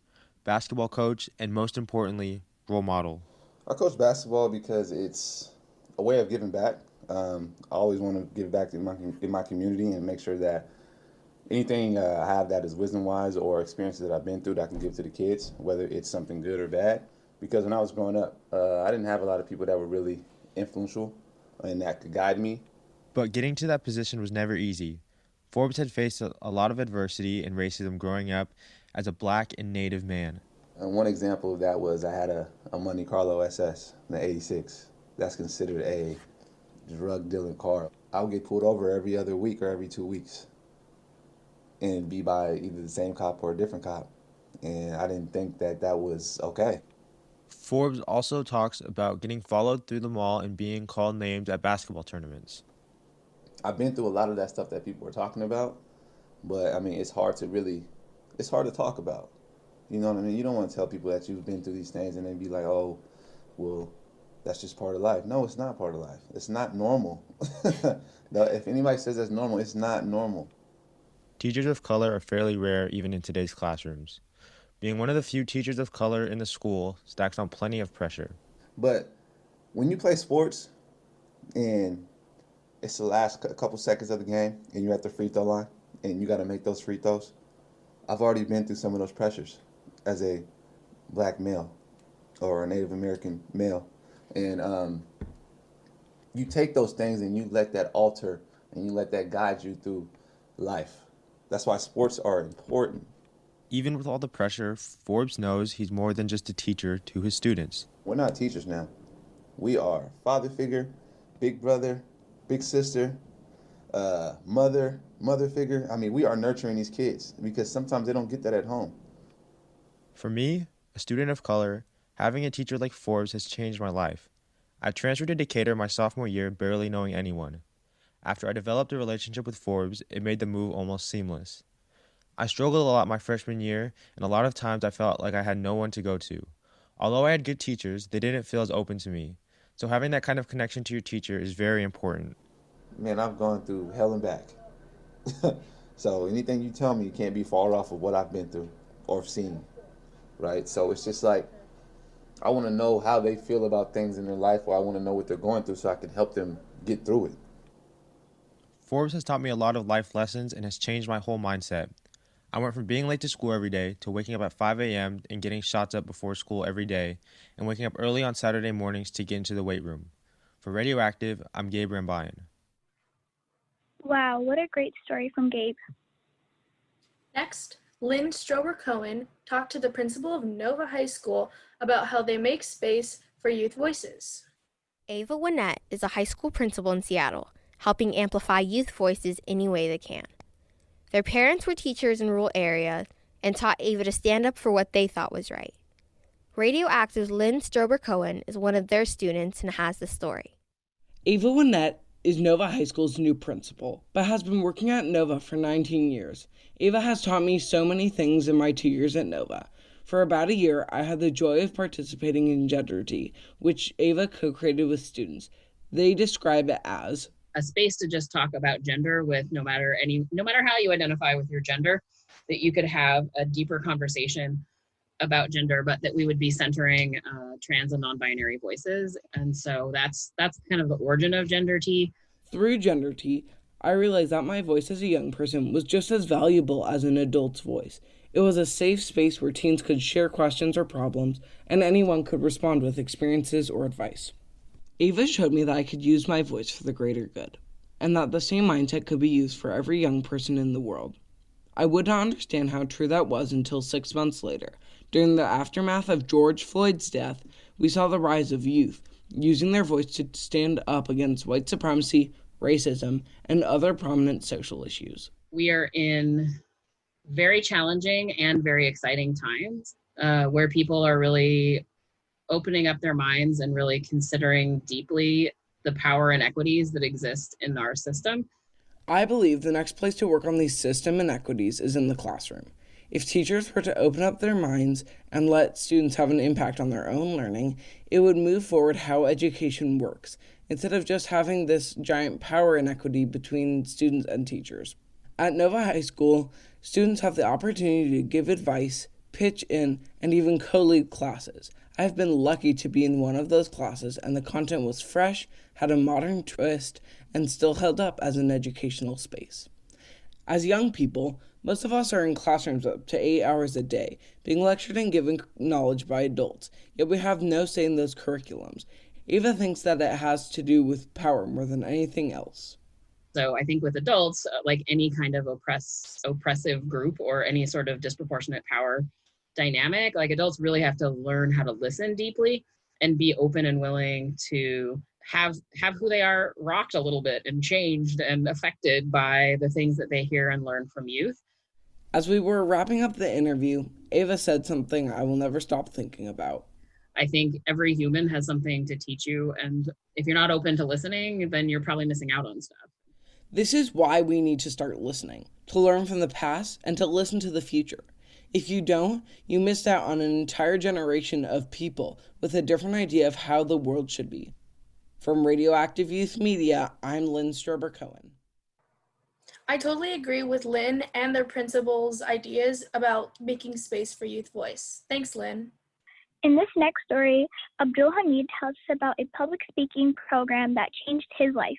basketball coach, and most importantly, role model. I coach basketball because it's a way of giving back. I always want to give back in my community and make sure that anything I have that is wisdom-wise or experiences that I've been through that I can give to the kids, whether it's something good or bad. Because when I was growing up, I didn't have a lot of people that were really influential and that could guide me. But getting to that position was never easy. Forbes had faced a lot of adversity and racism growing up as a black and native man. And one example of that was I had a Monte Carlo SS, the 86. That's considered a drug dealing car. I would get pulled over every other week or every 2 weeks and be by either the same cop or a different cop. And I didn't think that that was okay. Forbes also talks about getting followed through the mall and being called names at basketball tournaments. I've been through a lot of that stuff that people are talking about, but I mean, it's hard to talk about. You know what I mean? You don't want to tell people that you've been through these things and then be like, oh, well, that's just part of life. No, it's not part of life. It's not normal. No, if anybody says that's normal, it's not normal. Teachers of color are fairly rare even in today's classrooms. Being one of the few teachers of color in the school stacks on plenty of pressure. But when you play sports and it's the last couple seconds of the game and you're at the free throw line and you got to make those free throws, I've already been through some of those pressures as a black male or a Native American male. And you take those things and you let that alter and you let that guide you through life. That's why sports are important. Even with all the pressure, Forbes knows he's more than just a teacher to his students. We're not teachers now. We are father figure, big brother, big sister, mother figure. I mean, we are nurturing these kids because sometimes they don't get that at home. For me, a student of color, having a teacher like Forbes has changed my life. I transferred to Decatur my sophomore year barely knowing anyone. After I developed a relationship with Forbes, it made the move almost seamless. I struggled a lot my freshman year, and a lot of times I felt like I had no one to go to. Although I had good teachers, they didn't feel as open to me. So having that kind of connection to your teacher is very important. Man, I've gone through hell and back. So anything you tell me can't be far off of what I've been through or seen, right? So it's just like I want to know how they feel about things in their life, or I want to know what they're going through so I can help them get through it. Forbes has taught me a lot of life lessons and has changed my whole mindset. I went from being late to school every day to waking up at 5 a.m. and getting shots up before school every day, and waking up early on Saturday mornings to get into the weight room. For RadioActive, I'm Gabe Rambayan. Wow, what a great story from Gabe. Next, Lynn Strober-Cohen talked to the principal of Nova High School about how they make space for youth voices. Ava Winnett is a high school principal in Seattle, helping amplify youth voices any way they can. Their parents were teachers in rural areas and taught Ava to stand up for what they thought was right. RadioActive's Lynn Strober-Cohen is one of their students and has the story. Ava Winnett is Nova High School's new principal, but has been working at Nova for 19 years. Ava has taught me so many things in my 2 years at Nova. For about a year, I had the joy of participating in Gender Tea, which Ava co-created with students. They describe it as a space to just talk about gender with no matter how you identify with your gender, that you could have a deeper conversation about gender, but that we would be centering trans and non-binary voices. And so that's kind of the origin of Gender Tea. Through Gender Tea, I realized that my voice as a young person was just as valuable as an adult's voice. It was a safe space where teens could share questions or problems, and anyone could respond with experiences or advice. Ava showed me that I could use my voice for the greater good, and that the same mindset could be used for every young person in the world. I would not understand how true that was until 6 months later. During the aftermath of George Floyd's death, we saw the rise of youth using their voice to stand up against white supremacy, racism, and other prominent social issues. We are in very challenging and very exciting times where people are really opening up their minds and really considering deeply the power inequities that exist in our system. I believe the next place to work on these system inequities is in the classroom. If teachers were to open up their minds and let students have an impact on their own learning, it would move forward how education works, instead of just having this giant power inequity between students and teachers. At Nova High School, students have the opportunity to give advice, pitch in, and even co-lead classes. I've been lucky to be in one of those classes, and the content was fresh, had a modern twist, and still held up as an educational space. As young people, most of us are in classrooms up to 8 hours a day, being lectured and given knowledge by adults, yet we have no say in those curriculums. Ava thinks that it has to do with power more than anything else. So I think with adults, like any kind of oppressive group or any sort of disproportionate power dynamic, like adults really have to learn how to listen deeply and be open and willing to have who they are rocked a little bit and changed and affected by the things that they hear and learn from youth. As we were wrapping up the interview, Ava said something I will never stop thinking about. I think every human has something to teach you, and if you're not open to listening, then you're probably missing out on stuff. This is why we need to start listening, to learn from the past and to listen to the future. If you don't, you missed out on an entire generation of people with a different idea of how the world should be. From RadioActive Youth Media, I'm Lynn Strober-Cohen. I totally agree with Lynn and their principal's ideas about making space for youth voice. Thanks, Lynn. In this next story, Abdul Hamid tells us about a public speaking program that changed his life.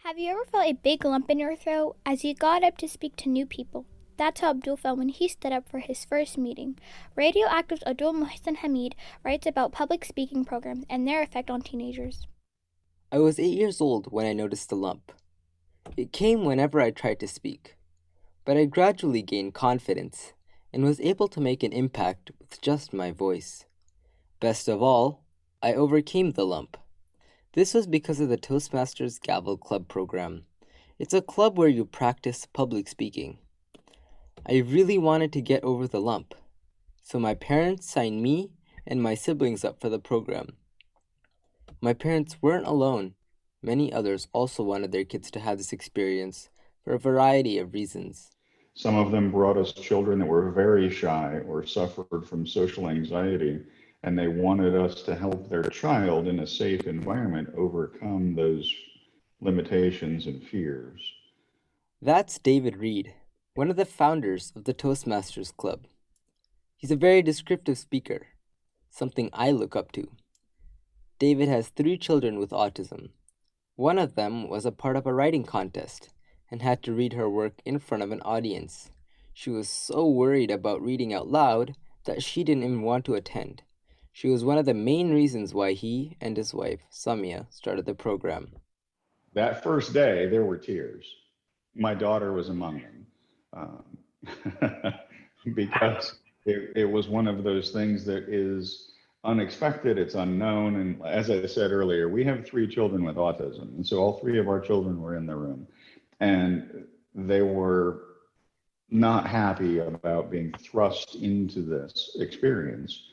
Have you ever felt a big lump in your throat as you got up to speak to new people? That's how Abdul felt when he stood up for his first meeting. RadioActive's Abdul Mohsen Hamid writes about public speaking programs and their effect on teenagers. I was 8 years old when I noticed the lump. It came whenever I tried to speak, but I gradually gained confidence and was able to make an impact with just my voice. Best of all, I overcame the lump. This was because of the Toastmasters Gavel Club program. It's a club where you practice public speaking. I really wanted to get over the lump, so my parents signed me and my siblings up for the program. My parents weren't alone. Many others also wanted their kids to have this experience for a variety of reasons. Some of them brought us children that were very shy or suffered from social anxiety, and they wanted us to help their child in a safe environment overcome those limitations and fears. That's David Reed, one of the founders of the Toastmasters Club. He's a very descriptive speaker, something I look up to. David has 3 children with autism. One of them was a part of a writing contest and had to read her work in front of an audience. She was so worried about reading out loud that she didn't even want to attend. She was one of the main reasons why he and his wife, Samia, started the program. That first day, there were tears. My daughter was among them because it was one of those things that is unexpected, it's unknown. And as I said earlier, we have 3 children with autism. And so all 3 of our children were in the room. And they were not happy about being thrust into this experience.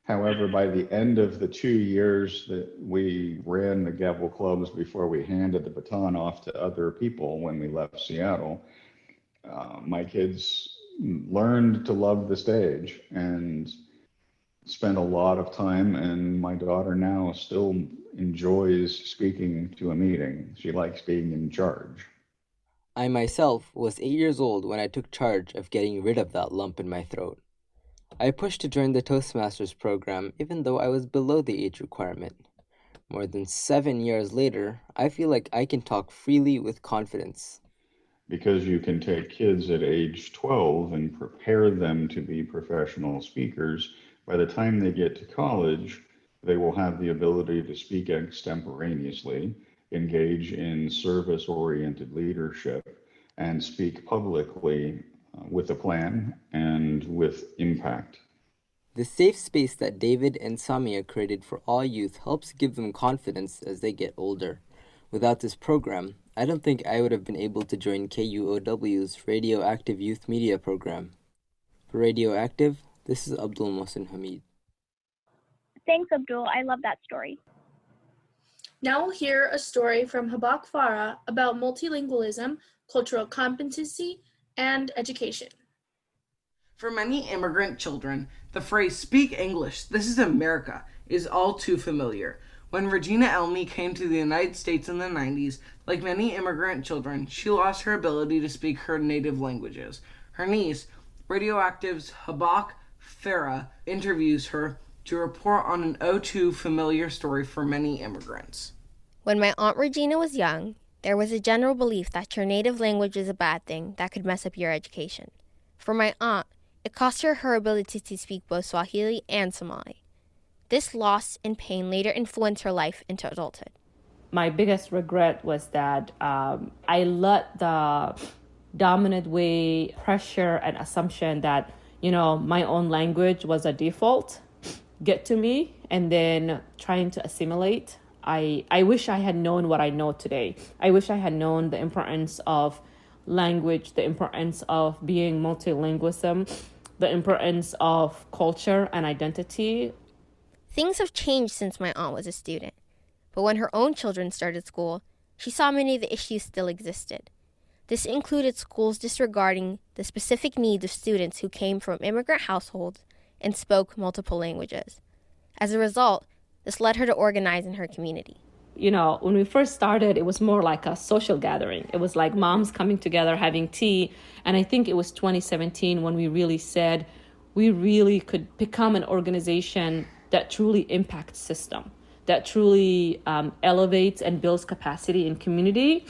However, by the end of the 2 years that we ran the Gavel Clubs before we handed the baton off to other people when we left Seattle, my kids learned to love the stage and spent a lot of time, and my daughter now still enjoys speaking to a meeting. She likes being in charge. I myself was 8 years old when I took charge of getting rid of that lump in my throat. I pushed to join the Toastmasters program even though I was below the age requirement. More than 7 years later, I feel like I can talk freely with confidence. Because you can take kids at age 12 and prepare them to be professional speakers, by the time they get to college, they will have the ability to speak extemporaneously, engage in service-oriented leadership, and speak publicly with a plan and with impact. The safe space that David and Samia created for all youth helps give them confidence as they get older. Without this program, I don't think I would have been able to join KUOW's RadioActive Youth Media program. For RadioActive, this is Abdul Mohsin Hamid. Thanks, Abdul. I love that story. Now we'll hear a story from Habak Farah about multilingualism, cultural competency, and education. For many immigrant children, the phrase "speak English, this is America" is all too familiar. When Regina Elmy came to the United States in the 90s, like many immigrant children, she lost her ability to speak her native languages. Her niece, RadioActive's Habak Farah, interviews her to report on an all-too familiar story for many immigrants. When my Aunt Regina was young, there was a general belief that your native language is a bad thing that could mess up your education. For my aunt, it cost her her ability to speak both Swahili and Somali. This loss and pain later influenced her life into adulthood. My biggest regret was that I let the dominant way, pressure and assumption that, my own language was a default get to me, and then trying to assimilate. I wish I had known what I know today. I wish I had known the importance of language, the importance of being multilingualism, the importance of culture and identity. Things have changed since my aunt was a student, but when her own children started school, she saw many of the issues still existed. This included schools disregarding the specific needs of students who came from immigrant households and spoke multiple languages. As a result, this led her to organize in her community. When we first started, it was more like a social gathering. It was like moms coming together, having tea. And I think it was 2017 when we really said we really could become an organization that truly impacts system, that truly elevates and builds capacity in community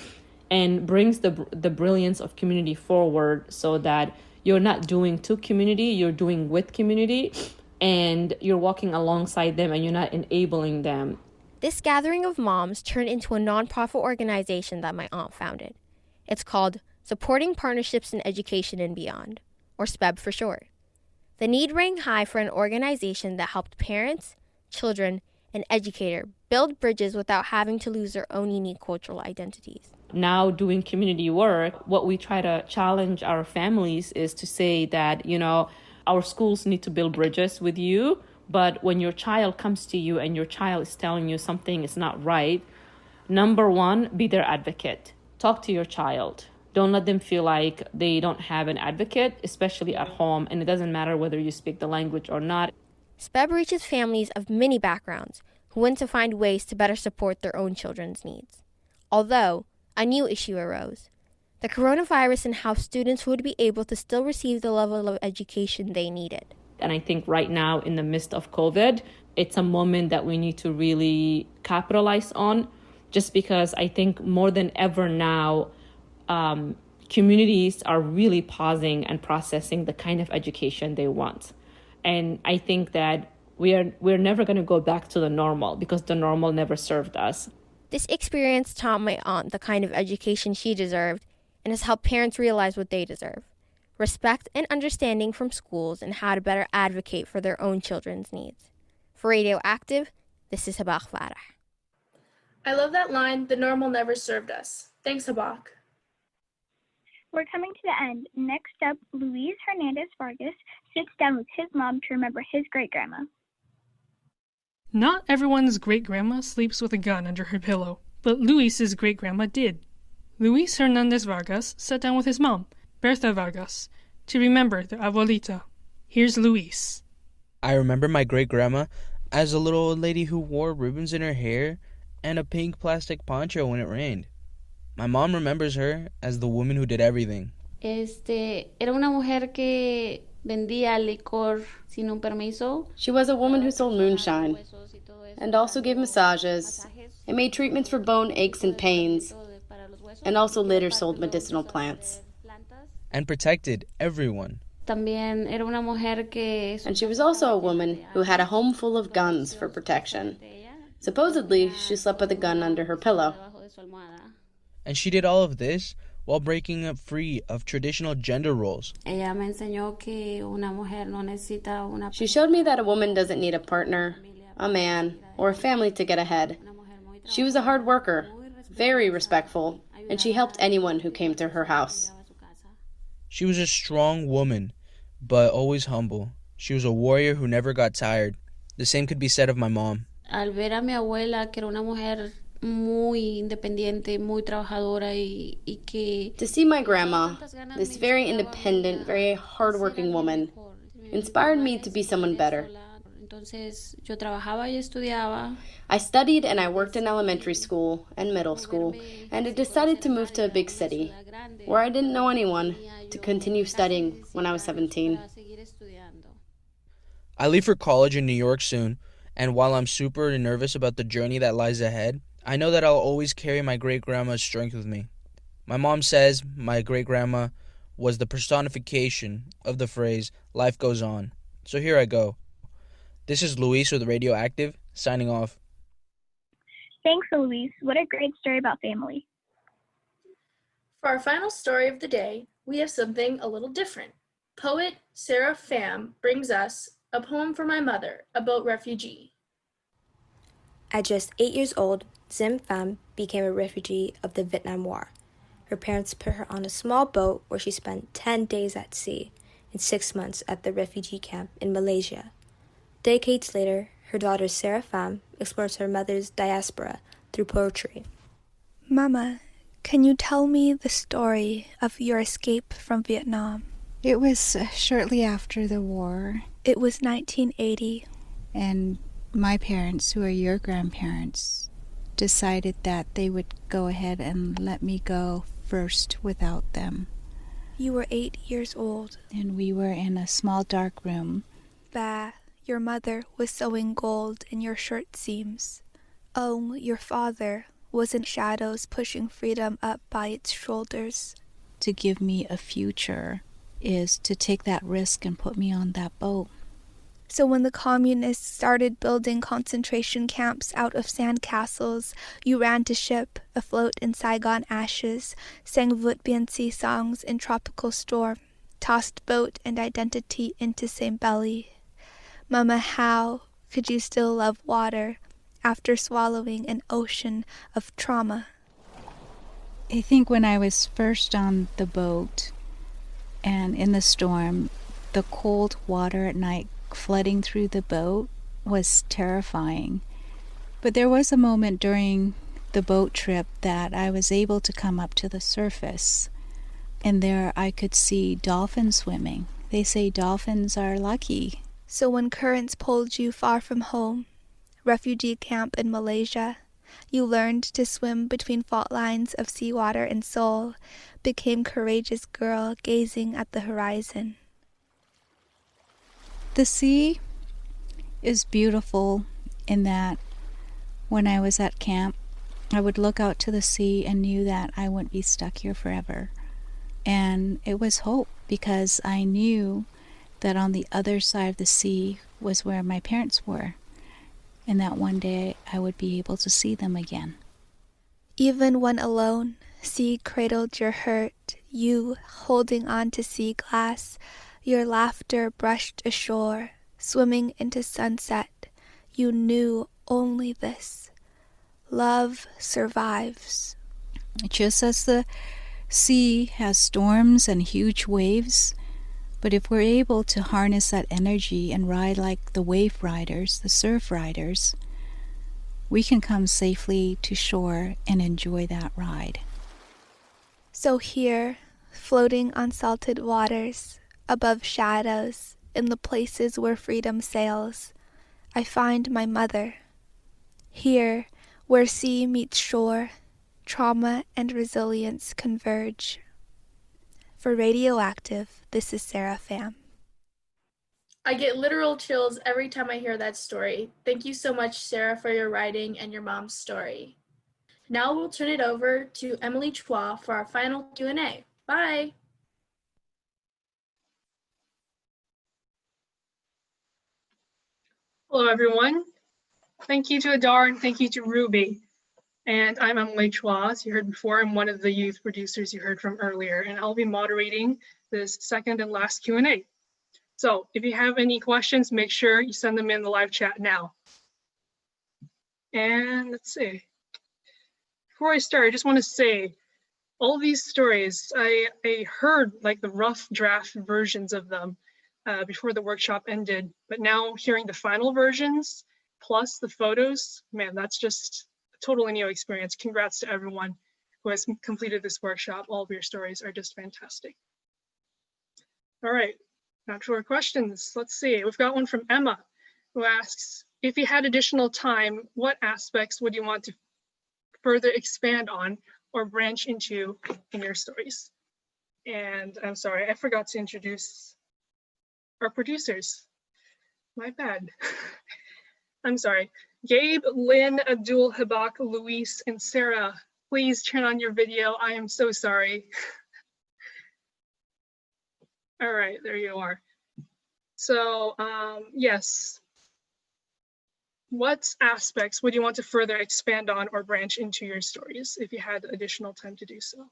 and brings the brilliance of community forward, so that you're not doing to community, you're doing with community, and you're walking alongside them and you're not enabling them. This gathering of moms turned into a nonprofit organization that my aunt founded. It's called Supporting Partnerships in Education and Beyond, or SPEB for short. The need rang high for an organization that helped parents, children, an educator, build bridges without having to lose their own unique cultural identities. Now doing community work, what we try to challenge our families is to say that, our schools need to build bridges with you, but when your child comes to you and your child is telling you something is not right, number one, be their advocate. Talk to your child. Don't let them feel like they don't have an advocate, especially at home, and it doesn't matter whether you speak the language or not. SPEB reaches families of many backgrounds who want to find ways to better support their own children's needs. Although, a new issue arose: the coronavirus and how students would be able to still receive the level of education they needed. And I think right now, in the midst of COVID, it's a moment that we need to really capitalize on, just because I think more than ever now, communities are really pausing and processing the kind of education they want. And I think that we're never going to go back to the normal, because the normal never served us. This experience taught my aunt the kind of education she deserved and has helped parents realize what they deserve: respect and understanding from schools and how to better advocate for their own children's needs. For RadioActive, this is Habak Farah. I love that line, "The normal never served us." Thanks, Habak. We're coming to the end. Next up, Luis Hernandez Vargas sits down with his mom to remember his great-grandma. Not everyone's great-grandma sleeps with a gun under her pillow, but Luis's great-grandma did. Luis Hernandez Vargas sat down with his mom, Bertha Vargas, to remember their abuelita. Here's Luis. I remember my great-grandma as a little old lady who wore ribbons in her hair and a pink plastic poncho when it rained. My mom remembers her as the woman who did everything. Era una mujer que vendía licor sin un permiso. She was a woman who sold moonshine and also gave massages and made treatments for bone aches and pains, and also later sold medicinal plants. And protected everyone. También era una mujer que... And she was also a woman who had a home full of guns for protection. Supposedly, she slept with a gun under her pillow. And she did all of this while breaking up free of traditional gender roles. Ella me enseñó que una mujer no necesita una... She showed me that a woman doesn't need a partner, a man, or a family to get ahead. She was a hard worker, very respectful, and she helped anyone who came to her house. She was a strong woman, but always humble. She was a warrior who never got tired. The same could be said of my mom. Al ver a mi abuela, que era una mujer muy independiente, muy trabajadora y que... To see my grandma, this very independent, very hardworking woman, inspired me to be someone better. Entonces, yo trabajaba y estudiaba. I studied and I worked in elementary school and middle school, and I decided to move to a big city, where I didn't know anyone, to continue studying when I was 17. I leave for college in New York soon, and while I'm super nervous about the journey that lies ahead, I know that I'll always carry my great-grandma's strength with me. My mom says my great-grandma was the personification of the phrase, life goes on. So here I go. This is Luis with RadioActive, signing off. Thanks, Luis. What a great story about family. For our final story of the day, we have something a little different. Poet Sarah Pham brings us a poem for my mother, a boat refugee. At just 8 years old, Diem Pham became a refugee of the Vietnam War. Her parents put her on a small boat where she spent 10 days at sea and 6 months at the refugee camp in Malaysia. Decades later, her daughter Sarah Pham explores her mother's diaspora through poetry. Mama, can you tell me the story of your escape from Vietnam? It was shortly after the war. It was 1980. And my parents, who are your grandparents, decided that they would go ahead and let me go first without them. You were 8 years old. And we were in a small dark room. Ba, your mother was sewing gold in your shirt seams. Oh, your father was in shadows pushing freedom up by its shoulders. To give me a future is to take that risk and put me on that boat. So when the communists started building concentration camps out of sand castles, you ran to ship, afloat in Saigon ashes, sang Vut Bien Si songs in tropical storm, tossed boat and identity into same belly. Mama, how could you still love water after swallowing an ocean of trauma. I think when I was first on the boat and in the storm, the cold water at night flooding through the boat was terrifying. But there was a moment during the boat trip that I was able to come up to the surface, and there I could see dolphins swimming. They say dolphins are lucky. So when currents pulled you far from home, refugee camp in Malaysia, you learned to swim between fault lines of seawater in Seoul, became courageous girl gazing at the horizon. The sea is beautiful in that when I was at camp, I would look out to the sea and knew that I wouldn't be stuck here forever. And it was hope because I knew that on the other side of the sea was where my parents were, and that one day I would be able to see them again. Even when alone, sea cradled your hurt, you holding on to sea glass, your laughter brushed ashore, swimming into sunset. You knew only this: love survives. Just as the sea has storms and huge waves, but if we're able to harness that energy and ride like the wave riders, the surf riders, we can come safely to shore and enjoy that ride. So here, floating on salted waters, above shadows, in the places where freedom sails, I find my mother. Here, where sea meets shore, trauma and resilience converge. For RadioActive, this is Sarah Pham. I get literal chills every time I hear that story. Thank you so much, Sarah, for your writing and your mom's story. Now we'll turn it over to Emily Chua for our final Q&A. Bye! Hello, everyone. Thank you to Adar and thank you to Ruby. And I'm Emily Chua, as you heard before. I'm one of the youth producers you heard from earlier, and I'll be moderating this second and last Q&A. So if you have any questions, make sure you send them in the live chat now. And let's see. Before I start, I just want to say, all these stories, I heard like the rough draft versions of them before the workshop ended, but now hearing the final versions plus the photos, man, that's just a totally new experience. Congrats to everyone who has completed this workshop. All of your stories are just fantastic. All right, now to our questions. Let's see, we've got one from Emma who asks, if you had additional time, what aspects would you want to further expand on or branch into in your stories? And I'm sorry, I forgot to introduce our producers. My bad. I'm sorry. Gabe, Lynn, Abdul, Habak, Luis, and Sarah, please turn on your video. I am so sorry. All right, there you are. So yes, what aspects would you want to further expand on or branch into your stories if you had additional time to do so?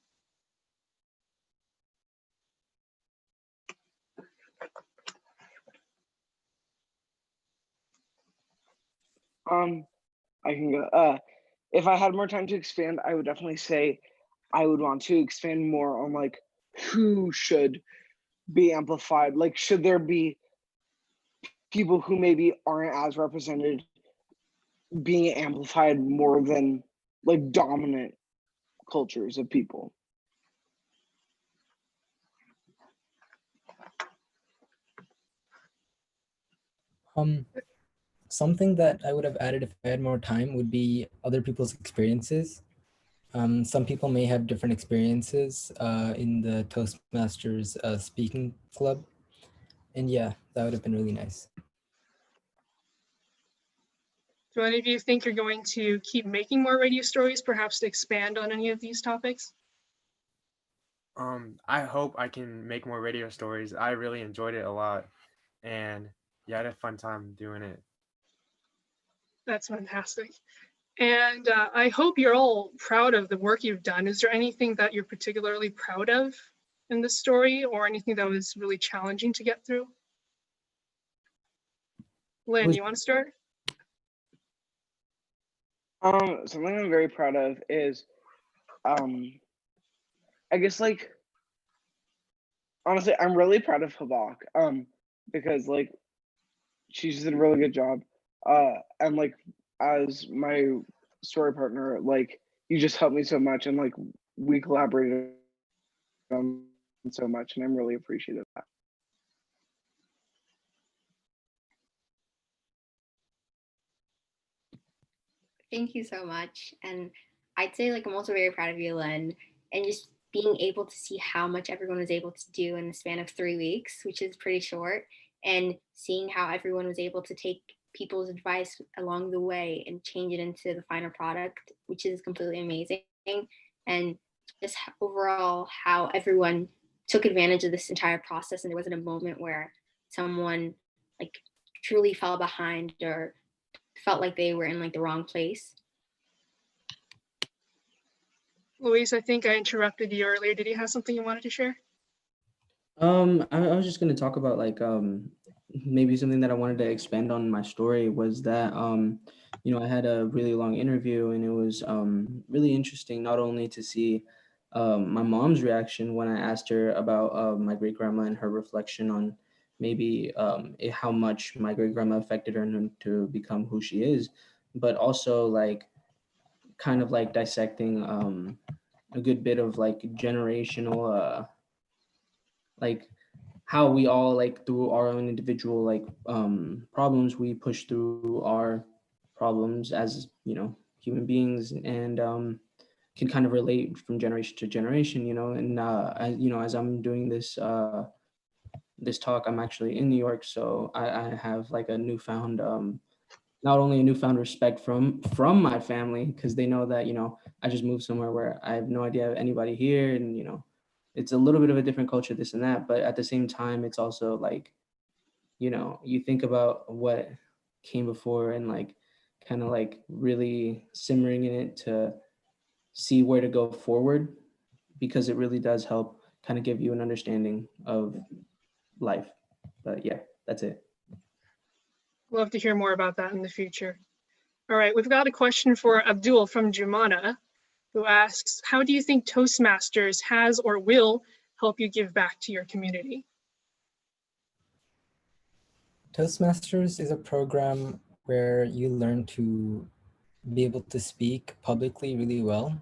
I can go. If I had more time to expand, I would definitely say I would want to expand more on like who should be amplified. Like, should there be people who maybe aren't as represented being amplified more than like dominant cultures of people? Something that I would have added if I had more time would be other people's experiences. Some people may have different experiences in the Toastmasters speaking club. And yeah, that would have been really nice. Do any of you think you're going to keep making more radio stories, perhaps to expand on any of these topics? I hope I can make more radio stories. I really enjoyed it a lot. And yeah, I had a fun time doing it. That's fantastic. And I hope you're all proud of the work you've done. Is there anything that you're particularly proud of in the story or anything that was really challenging to get through? Lynn, you want to start? Something I'm very proud of is, I guess like honestly, I'm really proud of Habak, because like she just did a really good job, and like as my story partner, like you just helped me so much, and like we collaborated on so much, and I'm really appreciative of that. Thank you so much. And I'd say like I'm also very proud of you, Len, and just being able to see how much everyone was able to do in the span of 3 weeks, which is pretty short, and seeing how everyone was able to take people's advice along the way and change it into the final product, which is completely amazing. And just overall how everyone took advantage of this entire process, and there wasn't a moment where someone like truly fell behind or felt like they were in like the wrong place. Louise, I think I interrupted you earlier. Did you have something you wanted to share? I was just gonna talk about like maybe something that I wanted to expand on my story was that you know, I had a really long interview and it was really interesting not only to see my mom's reaction when I asked her about my great grandma and her reflection on maybe how much my great grandma affected her to become who she is, but also like kind of like dissecting a good bit of like generational like how we all like through our own individual like problems we push through our problems as, you know, human beings, and can kind of relate from generation to generation, you know. And you know, as I'm doing this talk, I'm actually in New York, so I have like a newfound not only a newfound respect from my family, because they know that, you know, I just moved somewhere where I have no idea anybody here, and you know, it's a little bit of a different culture, this and that, but at the same time it's also like, you know, you think about what came before and like kind of like really simmering in it to see where to go forward, because it really does help kind of give you an understanding of life. But yeah, that's it. Love to hear more about that in the future. All right, we've got a question for Abdul from Jumana, who asks, how do you think Toastmasters has or will help you give back to your community? Toastmasters is a program where you learn to be able to speak publicly really well.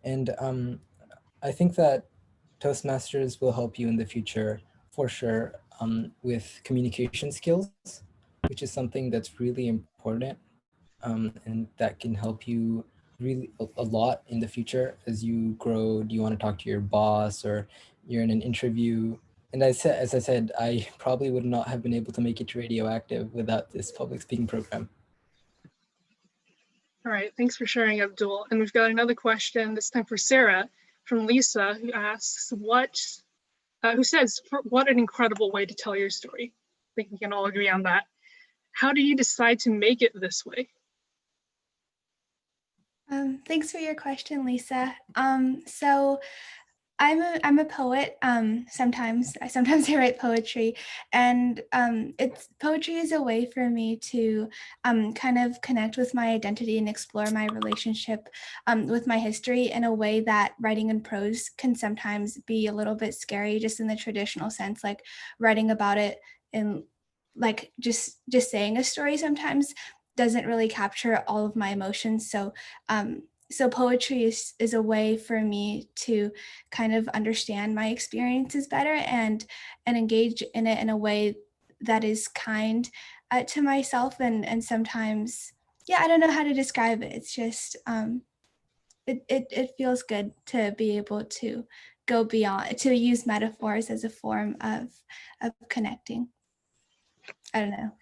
And I think that Toastmasters will help you in the future for sure with communication skills, which is something that's really important, and that can help you really a lot in the future as you grow. Do you want to talk to your boss or you're in an interview? And as I said, I probably would not have been able to make it to Radioactive without this public speaking program. All right, thanks for sharing, Abdul. And we've got another question, this time for Sarah, from Lisa, who asks, who says, what an incredible way to tell your story. I think we can all agree on that. How do you decide to make it this way? Thanks for your question, Lisa. So I'm a poet. Sometimes I write poetry, and poetry is a way for me to kind of connect with my identity and explore my relationship with my history in a way that writing in prose can sometimes be a little bit scary, just in the traditional sense, like writing about it in like just saying a story sometimes doesn't really capture all of my emotions. So poetry is a way for me to kind of understand my experiences better and engage in it in a way that is kind to myself, and sometimes, yeah, I don't know how to describe it. It's just it feels good to be able to go beyond, to use metaphors as a form of connecting. I don't know.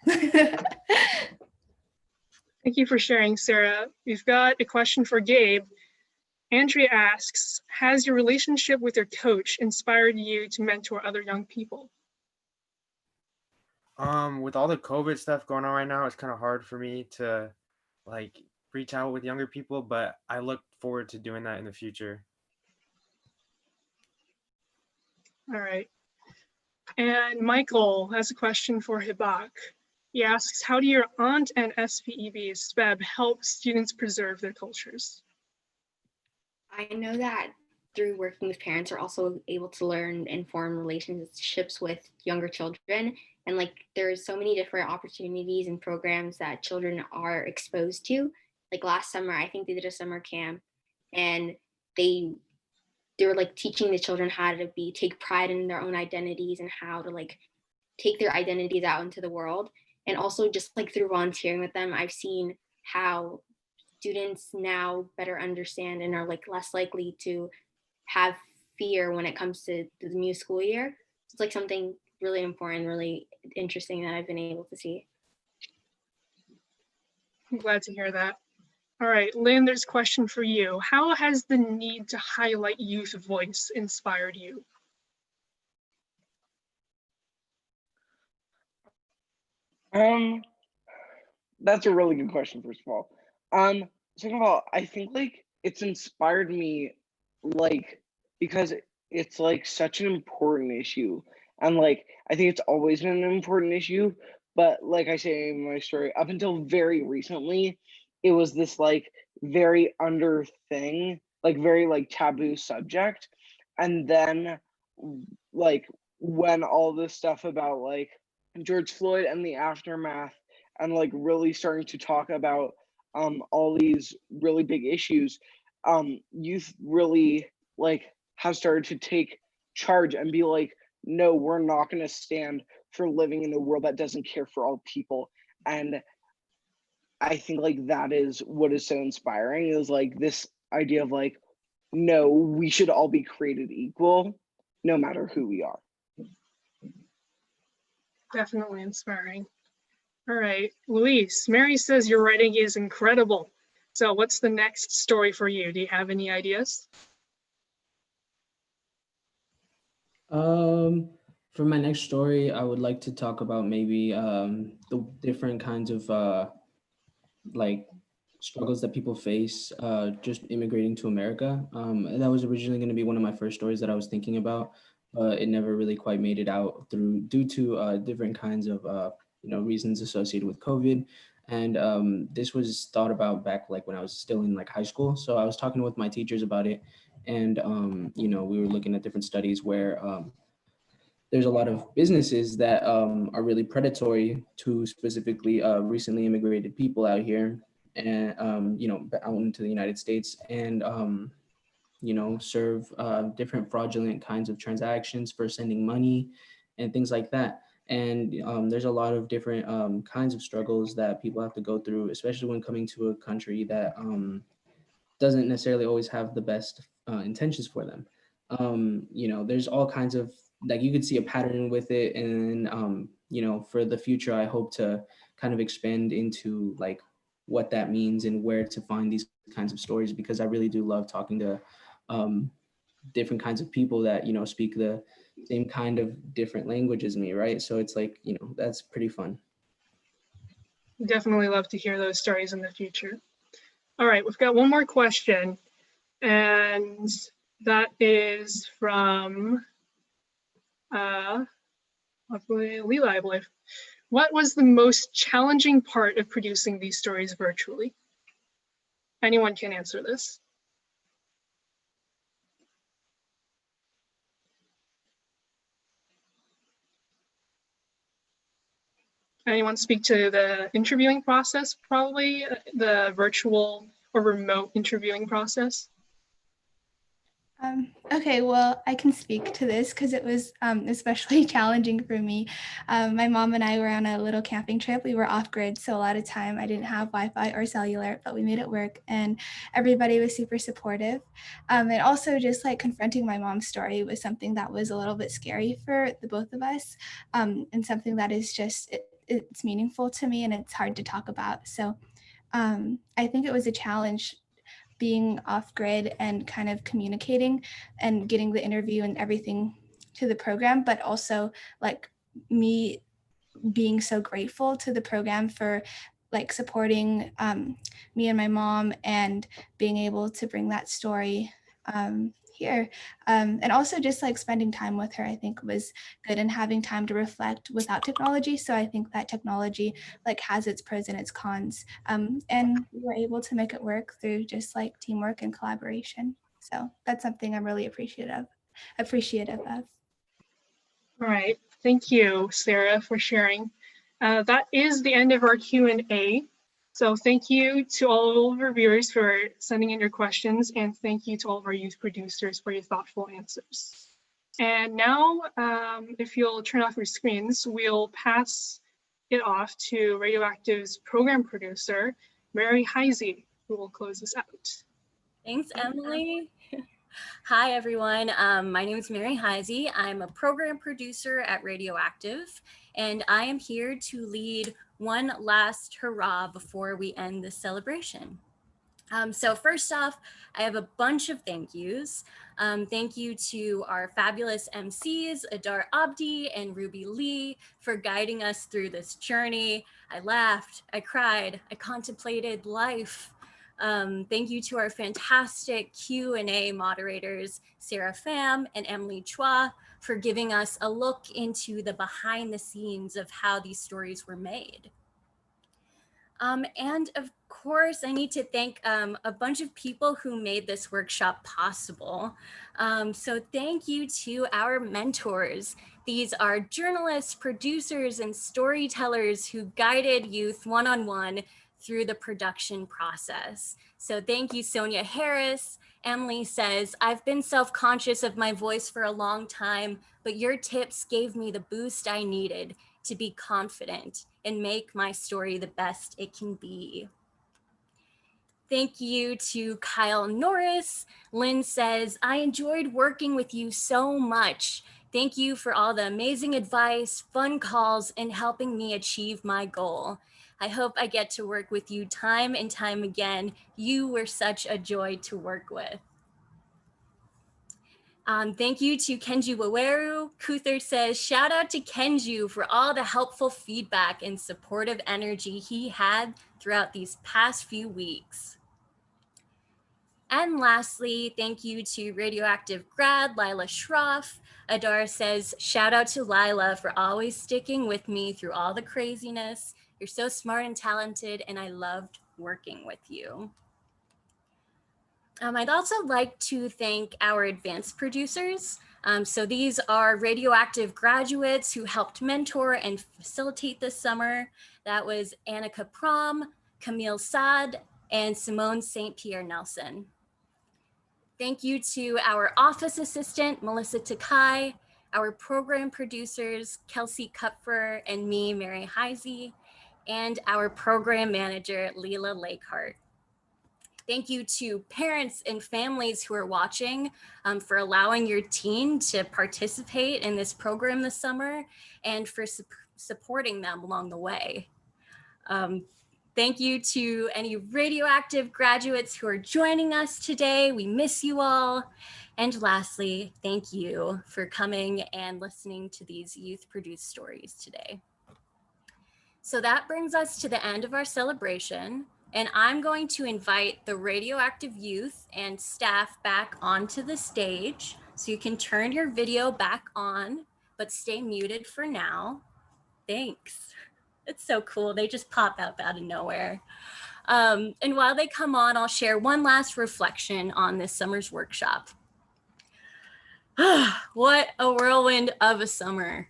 Thank you for sharing, Sarah. We've got a question for Gabe. Andrea asks, has your relationship with your coach inspired you to mentor other young people? With all the COVID stuff going on right now, it's kind of hard for me to like reach out with younger people, but I look forward to doing that in the future. All right. And Michael has a question for Hibak. He asks, how do your aunt and SPEB SPEB help students preserve their cultures? I know that through working with parents, are also able to learn and form relationships with younger children. And like there's so many different opportunities and programs that children are exposed to. Like last summer, I think they did a summer camp, and they they were like teaching the children how to take pride in their own identities and how to like take their identities out into the world. And also just like through volunteering with them, I've seen how students now better understand and are like less likely to have fear when it comes to the new school year. It's like something really important, really interesting that I've been able to see. I'm glad to hear that. All right, Lynn, there's a question for you. How has the need to highlight youth voice inspired you? That's a really good question, first of all. Second of all, I think like it's inspired me like because it's like such an important issue. And like I think it's always been an important issue, but like I say in my story, up until very recently, it was this like very under thing, like very like taboo subject. And then like when all this stuff about like George Floyd and the aftermath and like really starting to talk about all these really big issues, youth really like have started to take charge and be like, no, we're not going to stand for living in a world that doesn't care for all people. And I think like that is what is so inspiring, is like this idea of like, no, we should all be created equal no matter who we are. Definitely inspiring. All right, Luis, Mary says your writing is incredible. So what's the next story for you? Do you have any ideas? For my next story, I would like to talk about maybe the different kinds of like struggles that people face just immigrating to America. And that was originally going to be one of my first stories that I was thinking about, but it never really quite made it out due to different kinds of reasons associated with COVID. And this was thought about back like when I was still in like high school. So I was talking with my teachers about it, and we were looking at different studies where there's a lot of businesses that are really predatory to specifically recently immigrated people out here, and out into the United States, and serve different fraudulent kinds of transactions for sending money and things like that. And there's a lot of different kinds of struggles that people have to go through, especially when coming to a country that doesn't necessarily always have the best intentions for them. There's all kinds of, like, you could see a pattern with it. And for the future, I hope to kind of expand into like what that means and where to find these kinds of stories, because I really do love talking to different kinds of people that speak the same kind of different language as me, right? So it's like, that's pretty fun. Definitely love to hear those stories in the future. All right, we've got one more question, and that is from Leela, I believe. What was the most challenging part of producing these stories virtually? Anyone can answer this. Anyone speak to the interviewing process, probably the virtual or remote interviewing process? Okay, well, I can speak to this because it was especially challenging for me. My mom and I were on a little camping trip. We were off grid, so a lot of time I didn't have Wi-Fi or cellular, but we made it work, and everybody was super supportive. And also just like confronting my mom's story was something that was a little bit scary for the both of us, and something that is just, it's meaningful to me and it's hard to talk about. So I think it was a challenge being off grid and kind of communicating and getting the interview and everything to the program, but also like me being so grateful to the program for like supporting me and my mom and being able to bring that story here. And also just like spending time with her, I think was good, and having time to reflect without technology. So I think that technology like has its pros and its cons. And we were able to make it work through just like teamwork and collaboration. So that's something I'm really appreciative of. All right, thank you, Sarah, for sharing. That is the end of our Q&A. So thank you to all of our viewers for sending in your questions, and thank you to all of our youth producers for your thoughtful answers. And now, if you'll turn off your screens, we'll pass it off to RadioActive's program producer, Mary Heisey, who will close this out. Thanks, Emily. Hi, everyone. My name is Mary Heisey. I'm a program producer at RadioActive, and I am here to lead one last hurrah before we end this celebration. So first off, I have a bunch of thank yous. Thank you to our fabulous MCs, Adar Abdi and Ruby Lee, for guiding us through this journey. I laughed, I cried, I contemplated life. Thank you to our fantastic Q&A moderators, Sarah Pham and Emily Chua, for giving us a look into the behind the scenes of how these stories were made. And of course, I need to thank a bunch of people who made this workshop possible. So thank you to our mentors. These are journalists, producers, and storytellers who guided youth one-on-one through the production process. So thank you, Sonia Harris. Emily says, I've been self-conscious of my voice for a long time, but your tips gave me the boost I needed to be confident and make my story the best it can be. Thank you to Kyle Norris. Lynn says, I enjoyed working with you so much. Thank you for all the amazing advice, fun calls, and helping me achieve my goal. I hope I get to work with you time and time again. You were such a joy to work with. Thank you to Kenju Waweru. Kuther says, shout out to Kenju for all the helpful feedback and supportive energy he had throughout these past few weeks. And lastly, thank you to RadioActive grad Lila Schroff. Adar says, shout out to Lila for always sticking with me through all the craziness. You're so smart and talented, and I loved working with you. I'd also like to thank our advanced producers. So these are RadioActive graduates who helped mentor and facilitate this summer. That was Annika Prom, Camille Saad, and Simone St. Pierre Nelson. Thank you to our office assistant, Melissa Takai, our program producers, Kelsey Kupfer and me, Mary Heisey, and our program manager, Leela Lakehart. Thank you to parents and families who are watching for allowing your teen to participate in this program this summer and for supporting them along the way. Thank you to any RadioActive graduates who are joining us today. We miss you all. And lastly, thank you for coming and listening to these youth-produced stories today. So that brings us to the end of our celebration. And I'm going to invite the RadioActive youth and staff back onto the stage. So you can turn your video back on, but stay muted for now. Thanks. It's so cool. They just pop up out of nowhere. And while they come on, I'll share one last reflection on this summer's workshop. What a whirlwind of a summer.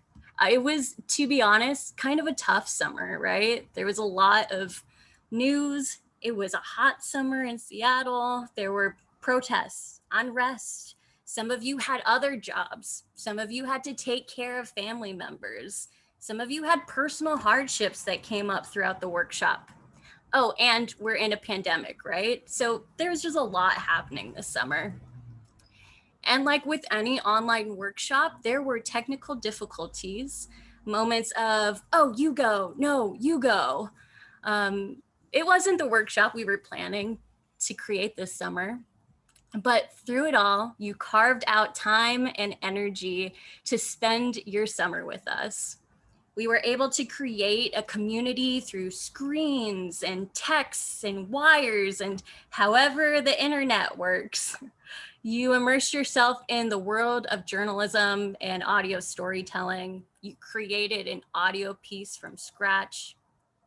It was, to be honest, kind of a tough summer, right? There was a lot of news. It was a hot summer in Seattle. There were protests, unrest. Some of you had other jobs. Some of you had to take care of family members. Some of you had personal hardships that came up throughout the workshop. Oh, and we're in a pandemic, right? So there's just a lot happening this summer. And like with any online workshop, there were technical difficulties, moments of, oh, you go, no, you go. It wasn't the workshop we were planning to create this summer, but through it all, you carved out time and energy to spend your summer with us. We were able to create a community through screens and texts and wires and however the internet works. You immersed yourself in the world of journalism and audio storytelling. You created an audio piece from scratch.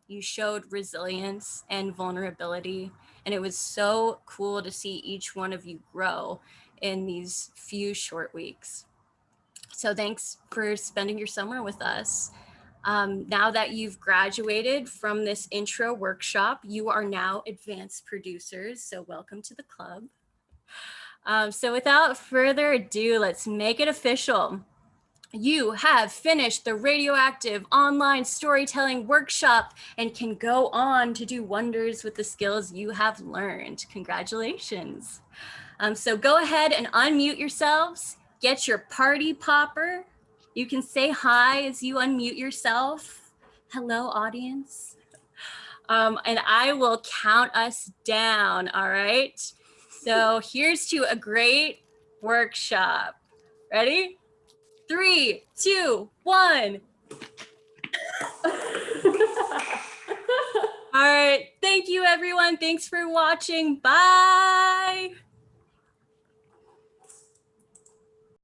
You showed resilience and vulnerability. And it was so cool to see each one of you grow in these few short weeks. So thanks for spending your summer with us. Now that you've graduated from this intro workshop, you are now advanced producers. So welcome to the club. So without further ado, let's make it official. You have finished the RadioActive online storytelling workshop and can go on to do wonders with the skills you have learned. Congratulations. So go ahead and unmute yourselves, get your party popper. You can say hi as you unmute yourself. Hello, audience. And I will count us down, all right? So here's to a great workshop. Ready? 3, 2, 1. All right. Thank you, everyone. Thanks for watching. Bye.